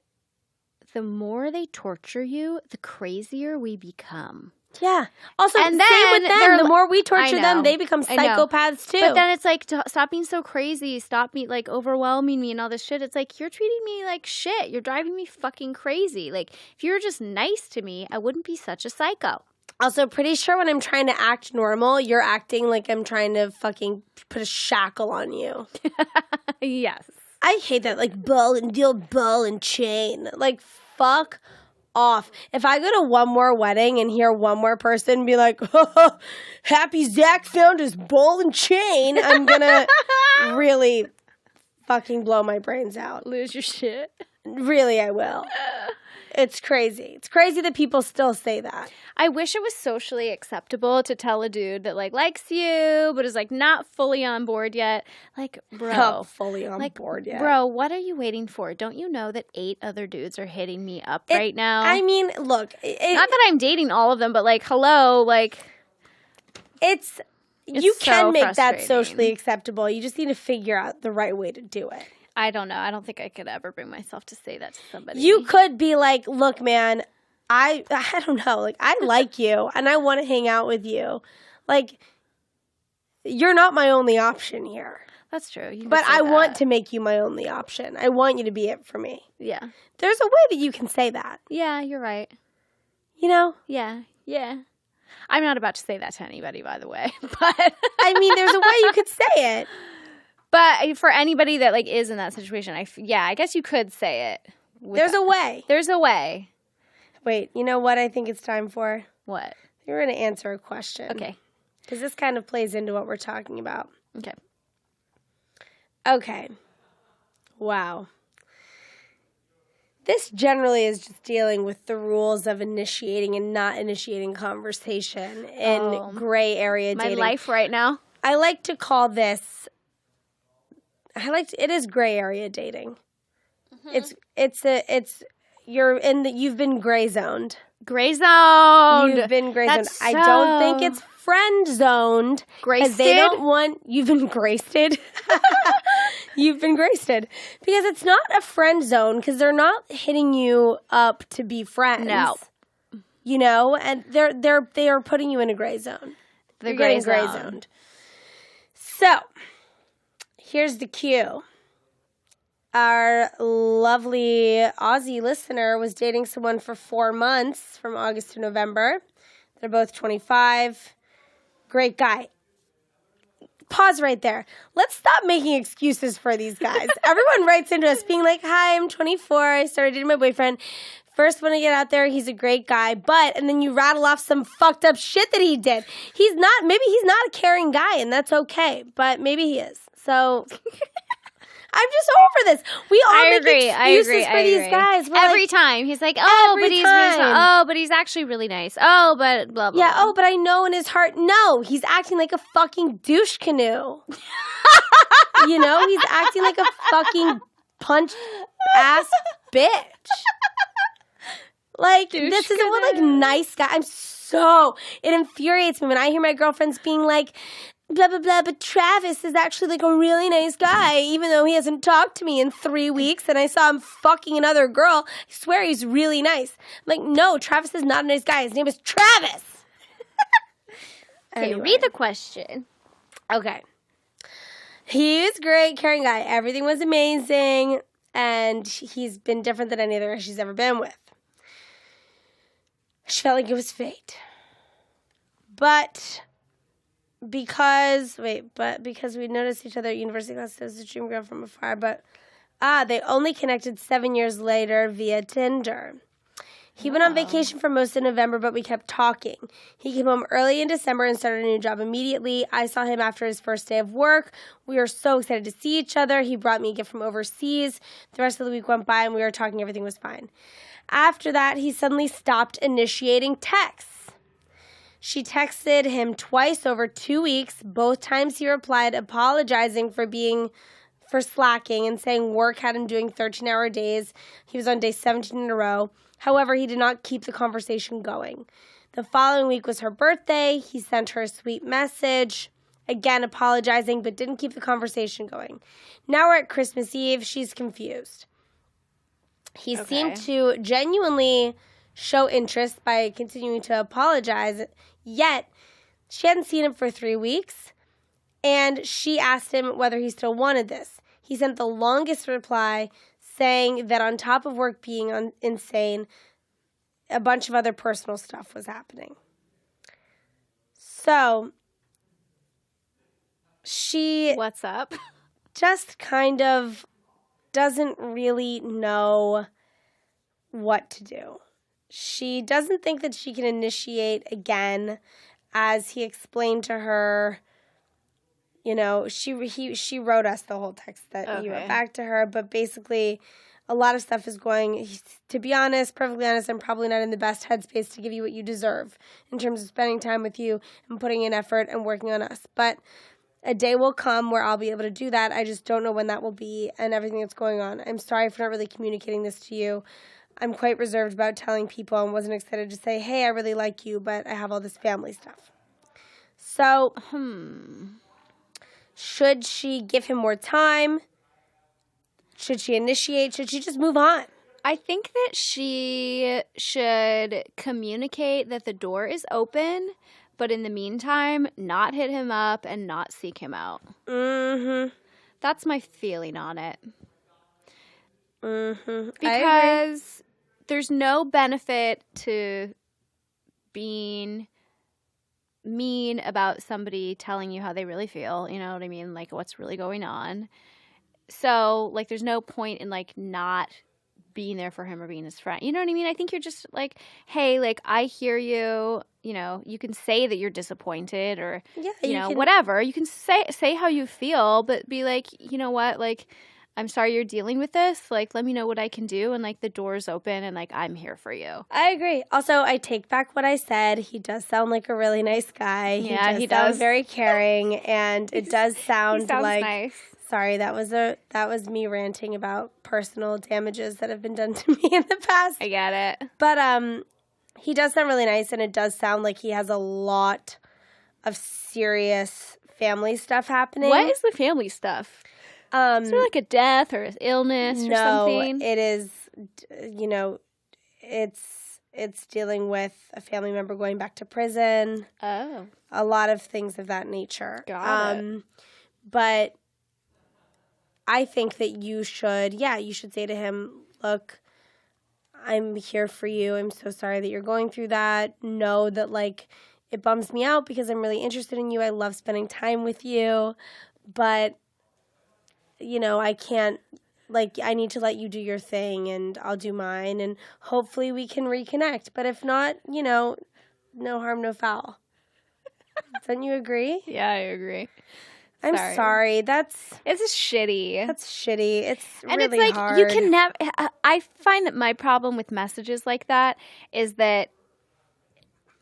the more they torture you, the crazier we become. Yeah. Also, And same then with them. The more we I torture them, know. they become I know. psychopaths too. But then it's like, stop being so crazy. Stop me, like, overwhelming me and all this shit. It's like, you're treating me like shit. You're driving me fucking crazy. Like, if you were just nice to me, I wouldn't be such a psycho. Also, pretty sure when I'm trying to act normal, you're acting like I'm trying to fucking put a shackle on you. Yes. I hate that, like, ball and chain. Like, fuck off. If I go to one more wedding and hear one more person be like, happy Zach found his ball and chain, I'm gonna really fucking blow my brains out. Lose your shit. Really, I will. It's crazy. It's crazy that people still say that. I wish it was socially acceptable to tell a dude that, like, likes you, but is, like, not fully on board yet. Like, bro. Not fully on board yet. Bro, what are you waiting for? Don't you know that 8 other dudes are hitting me up right now? I mean, look. Not that I'm dating all of them, but, like, hello, like. It's you so can make that frustrating. socially acceptable. You just need to figure out the right way to do it. I don't know. I don't think I could ever bring myself to say that to somebody. You could be like, look, man, I don't know. Like, I like you and I want to hang out with you. Like, you're not my only option here. That's true. But I want to make you my only option. I want you to be it for me. Yeah. There's a way that you can say that. Yeah, you're right. You know? Yeah. Yeah. I'm not about to say that to anybody, by the way. But I mean, there's a way you could say it. But for anybody that, like, is in that situation, I guess you could say it. There's a way. There's a way. Wait, you know what I think it's time for? What? You're going to answer a question. Okay. Because this kind of plays into what we're talking about. Okay. Okay. Wow. This generally is just dealing with the rules of initiating and not initiating conversation in gray area dating. My life right now. I like to call this... it is gray area dating. Mm-hmm. You've been gray zoned. Gray zoned. You've been gray zoned. I don't think it's friend zoned. Graced. They don't want, you've been graced. You've been graced. Because it's not a friend zone because they're not hitting you up to be friends. No. You know, and they are putting you in a gray zone. The gray zoned. So, here's the cue. Our lovely Aussie listener was dating someone for 4 months from August to November. They're both 25. Great guy. Pause right there. Let's stop making excuses for these guys. Everyone writes into us being like, hi, I'm 24. I started dating my boyfriend. First, when I get out there, he's a great guy. But, and then you rattle off some fucked up shit that he did. Maybe he's not a caring guy, and that's okay. But maybe he is. So... I'm just over this. We all make excuses for these guys. We're every time. He's like, but he's actually really nice. Oh, but blah, blah, yeah, blah. but I know in his heart, no, he's acting like a fucking douche canoe. You know, he's acting like a fucking punch-ass bitch. Like, this isn't what, like, nice guy. It infuriates me when I hear my girlfriends being like, blah, blah, blah, but Travis is actually, like, a really nice guy, even though he hasn't talked to me in 3 weeks, and I saw him fucking another girl. I swear he's really nice. I'm like, no, Travis is not a nice guy. His name is Travis. Okay, Anyway. read the question. Okay. He is great, caring guy. Everything was amazing, and he's been different than any other guy she's ever been with. She felt like it was fate. But... because we noticed each other at university class, it was a dream girl from afar, but they only connected 7 years later via Tinder. He went on vacation for most of November, but we kept talking. He came home early in December and started a new job immediately. I saw him after his first day of work. We were so excited to see each other. He brought me a gift from overseas. The rest of the week went by and we were talking. Everything was fine. After that, he suddenly stopped initiating texts. She texted him twice over 2 weeks. Both times he replied apologizing for slacking and saying work had him doing 13-hour days. He was on day 17 in a row. However, he did not keep the conversation going. The following week was her birthday. He sent her a sweet message, again apologizing, but didn't keep the conversation going. Now we're at Christmas Eve. She's confused. He seemed to genuinely show interest by continuing to apologize. Yet, she hadn't seen him for 3 weeks, and she asked him whether he still wanted this. He sent the longest reply, saying that on top of work being insane, a bunch of other personal stuff was happening. So she What's up? just kind of doesn't really know what to do. She doesn't think that she can initiate again, as he explained to her. You know, she wrote us the whole text that he wrote back to her, but basically a lot of stuff is going, to be honest, perfectly honest, I'm probably not in the best headspace to give you what you deserve in terms of spending time with you and putting in effort and working on us. But a day will come where I'll be able to do that. I just don't know when that will be and everything that's going on. I'm sorry for not really communicating this to you. I'm quite reserved about telling people and wasn't excited to say, hey, I really like you, but I have all this family stuff. So, should she give him more time? Should she initiate? Should she just move on? I think that she should communicate that the door is open, but in the meantime, not hit him up and not seek him out. Mm-hmm. That's my feeling on it. Mm-hmm. Because there's no benefit to being mean about somebody telling you how they really feel. You know what I mean? Like, what's really going on. So, like, there's no point in, like, not being there for him or being his friend. You know what I mean? I think you're just like, hey, like, I hear you. You know, you can say that you're disappointed or, whatever. You can say how you feel, but be like, you know what? Like, I'm sorry you're dealing with this. Like, let me know what I can do. And, like, the door's open and, like, I'm here for you. I agree. Also, I take back what I said. He does sound like a really nice guy. Yeah, he does. does. Very caring. And it does sound He sounds like... nice. Sorry, that was me ranting about personal damages that have been done to me in the past. I get it. But he does sound really nice, and it does sound like he has a lot of serious family stuff happening. What is the family stuff? Is there like a death or an illness or something? No, it is, it's dealing with a family member going back to prison. Oh. A lot of things of that nature. Got it. But I think that you should say to him, look, I'm here for you. I'm so sorry that you're going through that. Know that, like, it bums me out because I'm really interested in you. I love spending time with you. But, I can't, like, I need to let you do your thing and I'll do mine. And hopefully we can reconnect. But if not, no harm, no foul. Don't you agree? Yeah, I agree. I'm sorry. It's shitty. That's shitty. It's and really it's like hard. you can never. I find that my problem with messages like that is that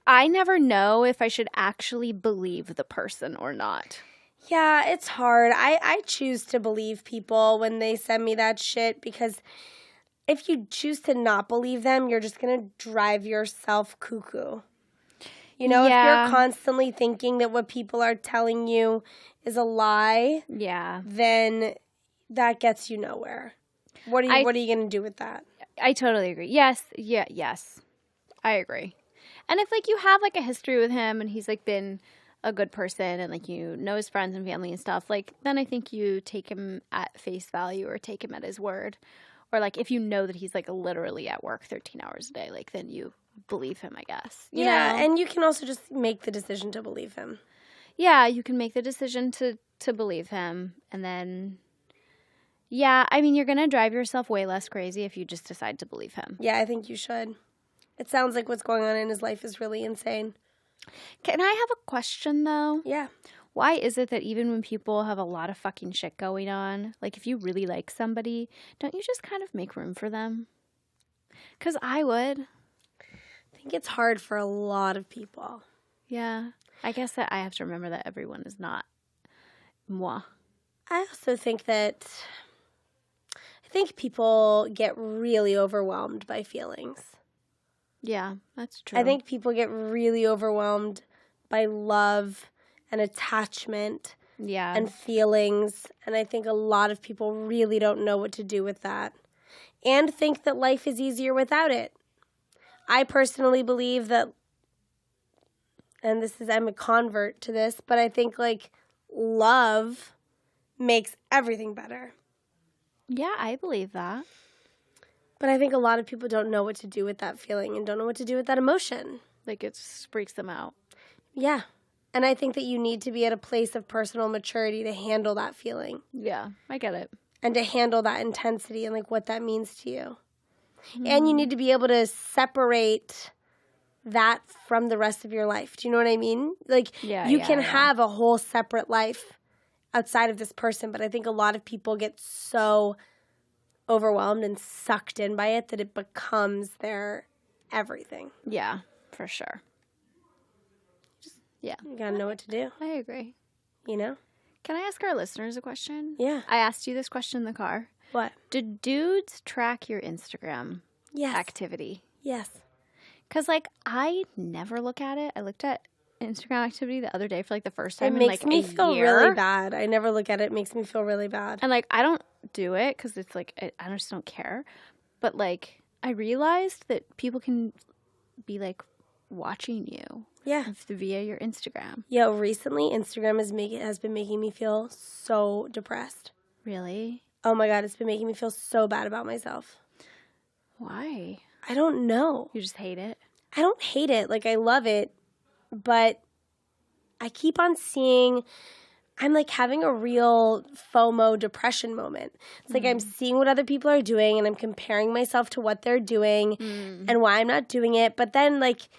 I never know if I should actually believe the person or not. Yeah, it's hard. I choose to believe people when they send me that shit because if you choose to not believe them, you're just gonna drive yourself cuckoo. If you're constantly thinking that what people are telling you is a lie, then that gets you nowhere. What are you going to do with that? I totally agree. Yes. I agree. And if, like, you have, like, a history with him and he's, like, been a good person and, like, you know his friends and family and stuff, like, then I think you take him at face value or take him at his word. Or, like, if you know that he's, like, literally at work 13 hours a day, like, then you believe him, I guess. You know? And you can also just make the decision to believe him. Yeah, you can make the decision to believe him. And then, you're going to drive yourself way less crazy if you just decide to believe him. Yeah, I think you should. It sounds like what's going on in his life is really insane. Can I have a question, though? Yeah. Why is it that even when people have a lot of fucking shit going on, like, if you really like somebody, don't you just kind of make room for them? Because I would. I think it's hard for a lot of people. Yeah. I guess that I have to remember that everyone is not moi. I also think that people get really overwhelmed by feelings. Yeah, that's true. I think people get really overwhelmed by love and attachment and feelings. And I think a lot of people really don't know what to do with that and think that life is easier without it. I personally believe that, and I'm a convert to this, but I think, like, love makes everything better. Yeah, I believe that. But I think a lot of people don't know what to do with that feeling and don't know what to do with that emotion. Like, it freaks them out. Yeah. And I think that you need to be at a place of personal maturity to handle that feeling. Yeah, I get it. And to handle that intensity and, like, what that means to you. And you need to be able to separate that from the rest of your life. Do you know what I mean? Like, you can have a whole separate life outside of this person, but I think a lot of people get so overwhelmed and sucked in by it that it becomes their everything. Yeah, for sure. Yeah. You gotta know what to do. I agree. You know? Can I ask our listeners a question? Yeah. I asked you this question in the car. What? Do dudes track your Instagram Yes. activity? Yes. Because, like, I never look at it. I looked at Instagram activity the other day for, like, the first time It in, makes like, me a feel year. really bad. I never look at it. It makes me feel really bad. And, like, I don't do it because it's, like, I just don't care. But, like, I realized that people can be, like, watching you. Yeah. Via your Instagram. Yo, recently, Instagram has been making me feel so depressed. Really? Oh, my God. It's been making me feel so bad about myself. Why? I don't know. You just hate it? I don't hate it. Like, I love it. But I keep on seeing, I'm like having a real FOMO depression moment. It's like I'm seeing what other people are doing and I'm comparing myself to what they're doing and why I'm not doing it. But then, like,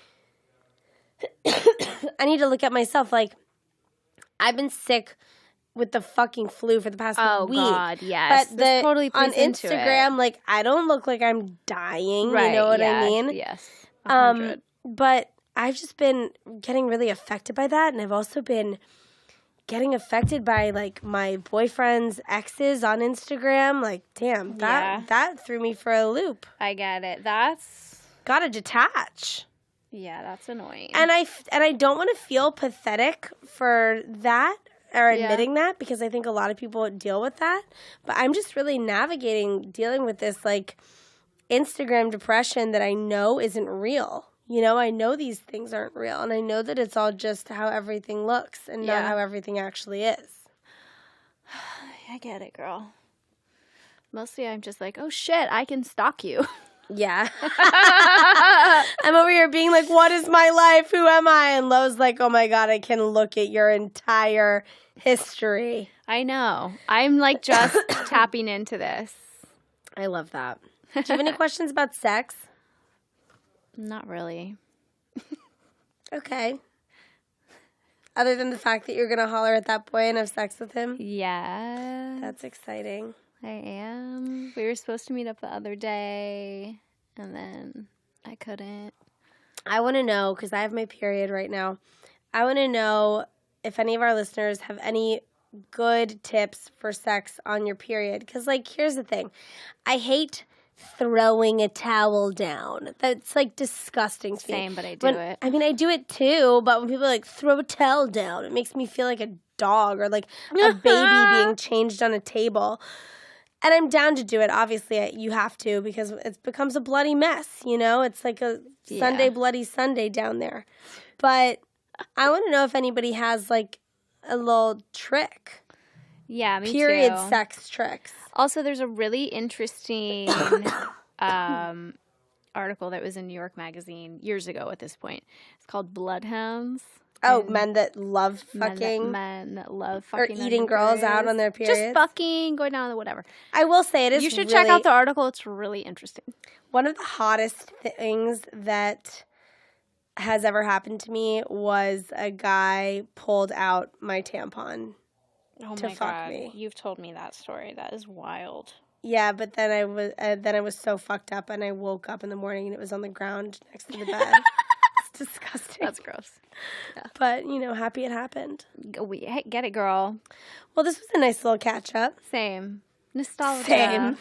I need to look at myself. Like, I've been sick with the fucking flu for the past week. Oh, God, yes. But this totally on plays into Instagram, it. like, I don't look like I'm dying. Right, You know what I mean? Yes. 100. But I've just been getting really affected by that. And I've also been getting affected by, like, my boyfriend's exes on Instagram. Like, damn, that threw me for a loop. I get it. That's... Gotta detach. Yeah, that's annoying. And I don't want to feel pathetic for that or admitting that, because I think a lot of people deal with that. But I'm just really dealing with this, like, Instagram depression that I know isn't real. You know, I know these things aren't real. And I know that it's all just how everything looks and not how everything actually is. I get it, girl. Mostly I'm just like, oh, shit, I can stalk you. Yeah. I'm over here being like, what is my life? Who am I? And Lo's like, oh my God, I can look at your entire history. I know. I'm like just tapping into this. I love that. Do you have any questions about sex? Not really. Okay. Other than the fact that you're going to holler at that boy and have sex with him? Yeah. That's exciting. I am. We were supposed to meet up the other day, and then I couldn't. I want to know, because I have my period right now, I want to know if any of our listeners have any good tips for sex on your period. Because, like, here's the thing. I hate throwing a towel down. That's, like, disgusting to me. Same, but I do it. I mean, I do it too, but when people are like, throw a towel down, it makes me feel like a dog or like a baby being changed on a table. And I'm down to do it. Obviously, you have to, because it becomes a bloody mess, you know? It's like a Sunday, bloody Sunday down there. But I want to know if anybody has, like, a little trick. Yeah, me Period too. sex tricks. Also, there's a really interesting article that was in New York Magazine years ago at this point. It's called Bloodhounds. Oh, men that love fucking. Men that love fucking. Or eating girls out on their periods. Just fucking, going down to whatever. I will say it is. You should check out the article. It's really interesting. One of the hottest things that has ever happened to me was a guy pulled out my tampon to fuck me. You've told me that story. That is wild. Yeah, but then I was so fucked up, and I woke up in the morning and it was on the ground next to the bed. It's disgusting. That's gross. Yeah. But, you know, happy it happened. Hey, get it, girl. Well, this was a nice little catch-up. Same. Nostalgia. Same.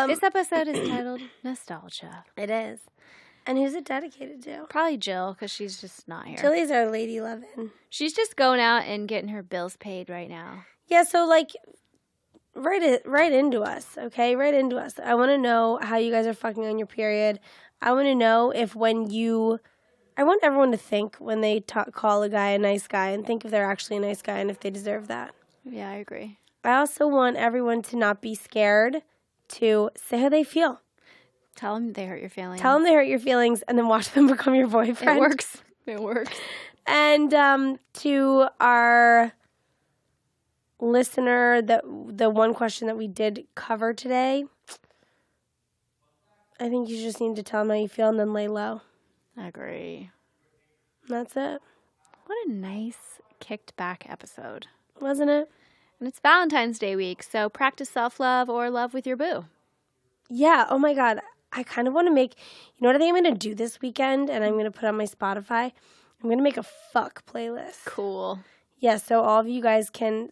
This episode is titled Nostalgia. It is. And who's it dedicated to? Probably Jill, because she's just not here. Jillie's our lady Lovin. She's just going out and getting her bills paid right now. Yeah, so, like, write into us, okay? Write into us. I want to know how you guys are fucking on your period. I want to know if I want everyone to think when they call a guy a nice guy and think if they're actually a nice guy and if they deserve that. Yeah, I agree. I also want everyone to not be scared to say how they feel. Tell them they hurt your feelings. Tell them they hurt your feelings and then watch them become your boyfriend. It works. It works. And to our listener, the one question that we did cover today, I think you just need to tell them how you feel and then lay low. I agree. That's it. What a nice kicked back episode. Wasn't it? And it's Valentine's Day week, so practice self-love or love with your boo. Yeah. Oh my God. I kind of want to make, you know what I think I'm going to do this weekend? And I'm going to put on my Spotify. I'm going to make a fuck playlist. Cool. Yeah. So all of you guys can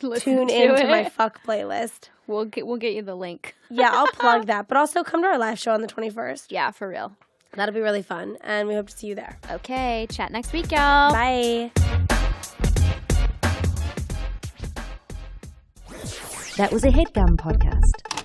Listen tune into it. my fuck playlist. We'll get you the link. Yeah. I'll plug that. But also come to our live show on the 21st. Yeah, for real. That'll be really fun. And we hope to see you there. Okay. Chat next week, y'all. Bye. That was a HeadGum podcast.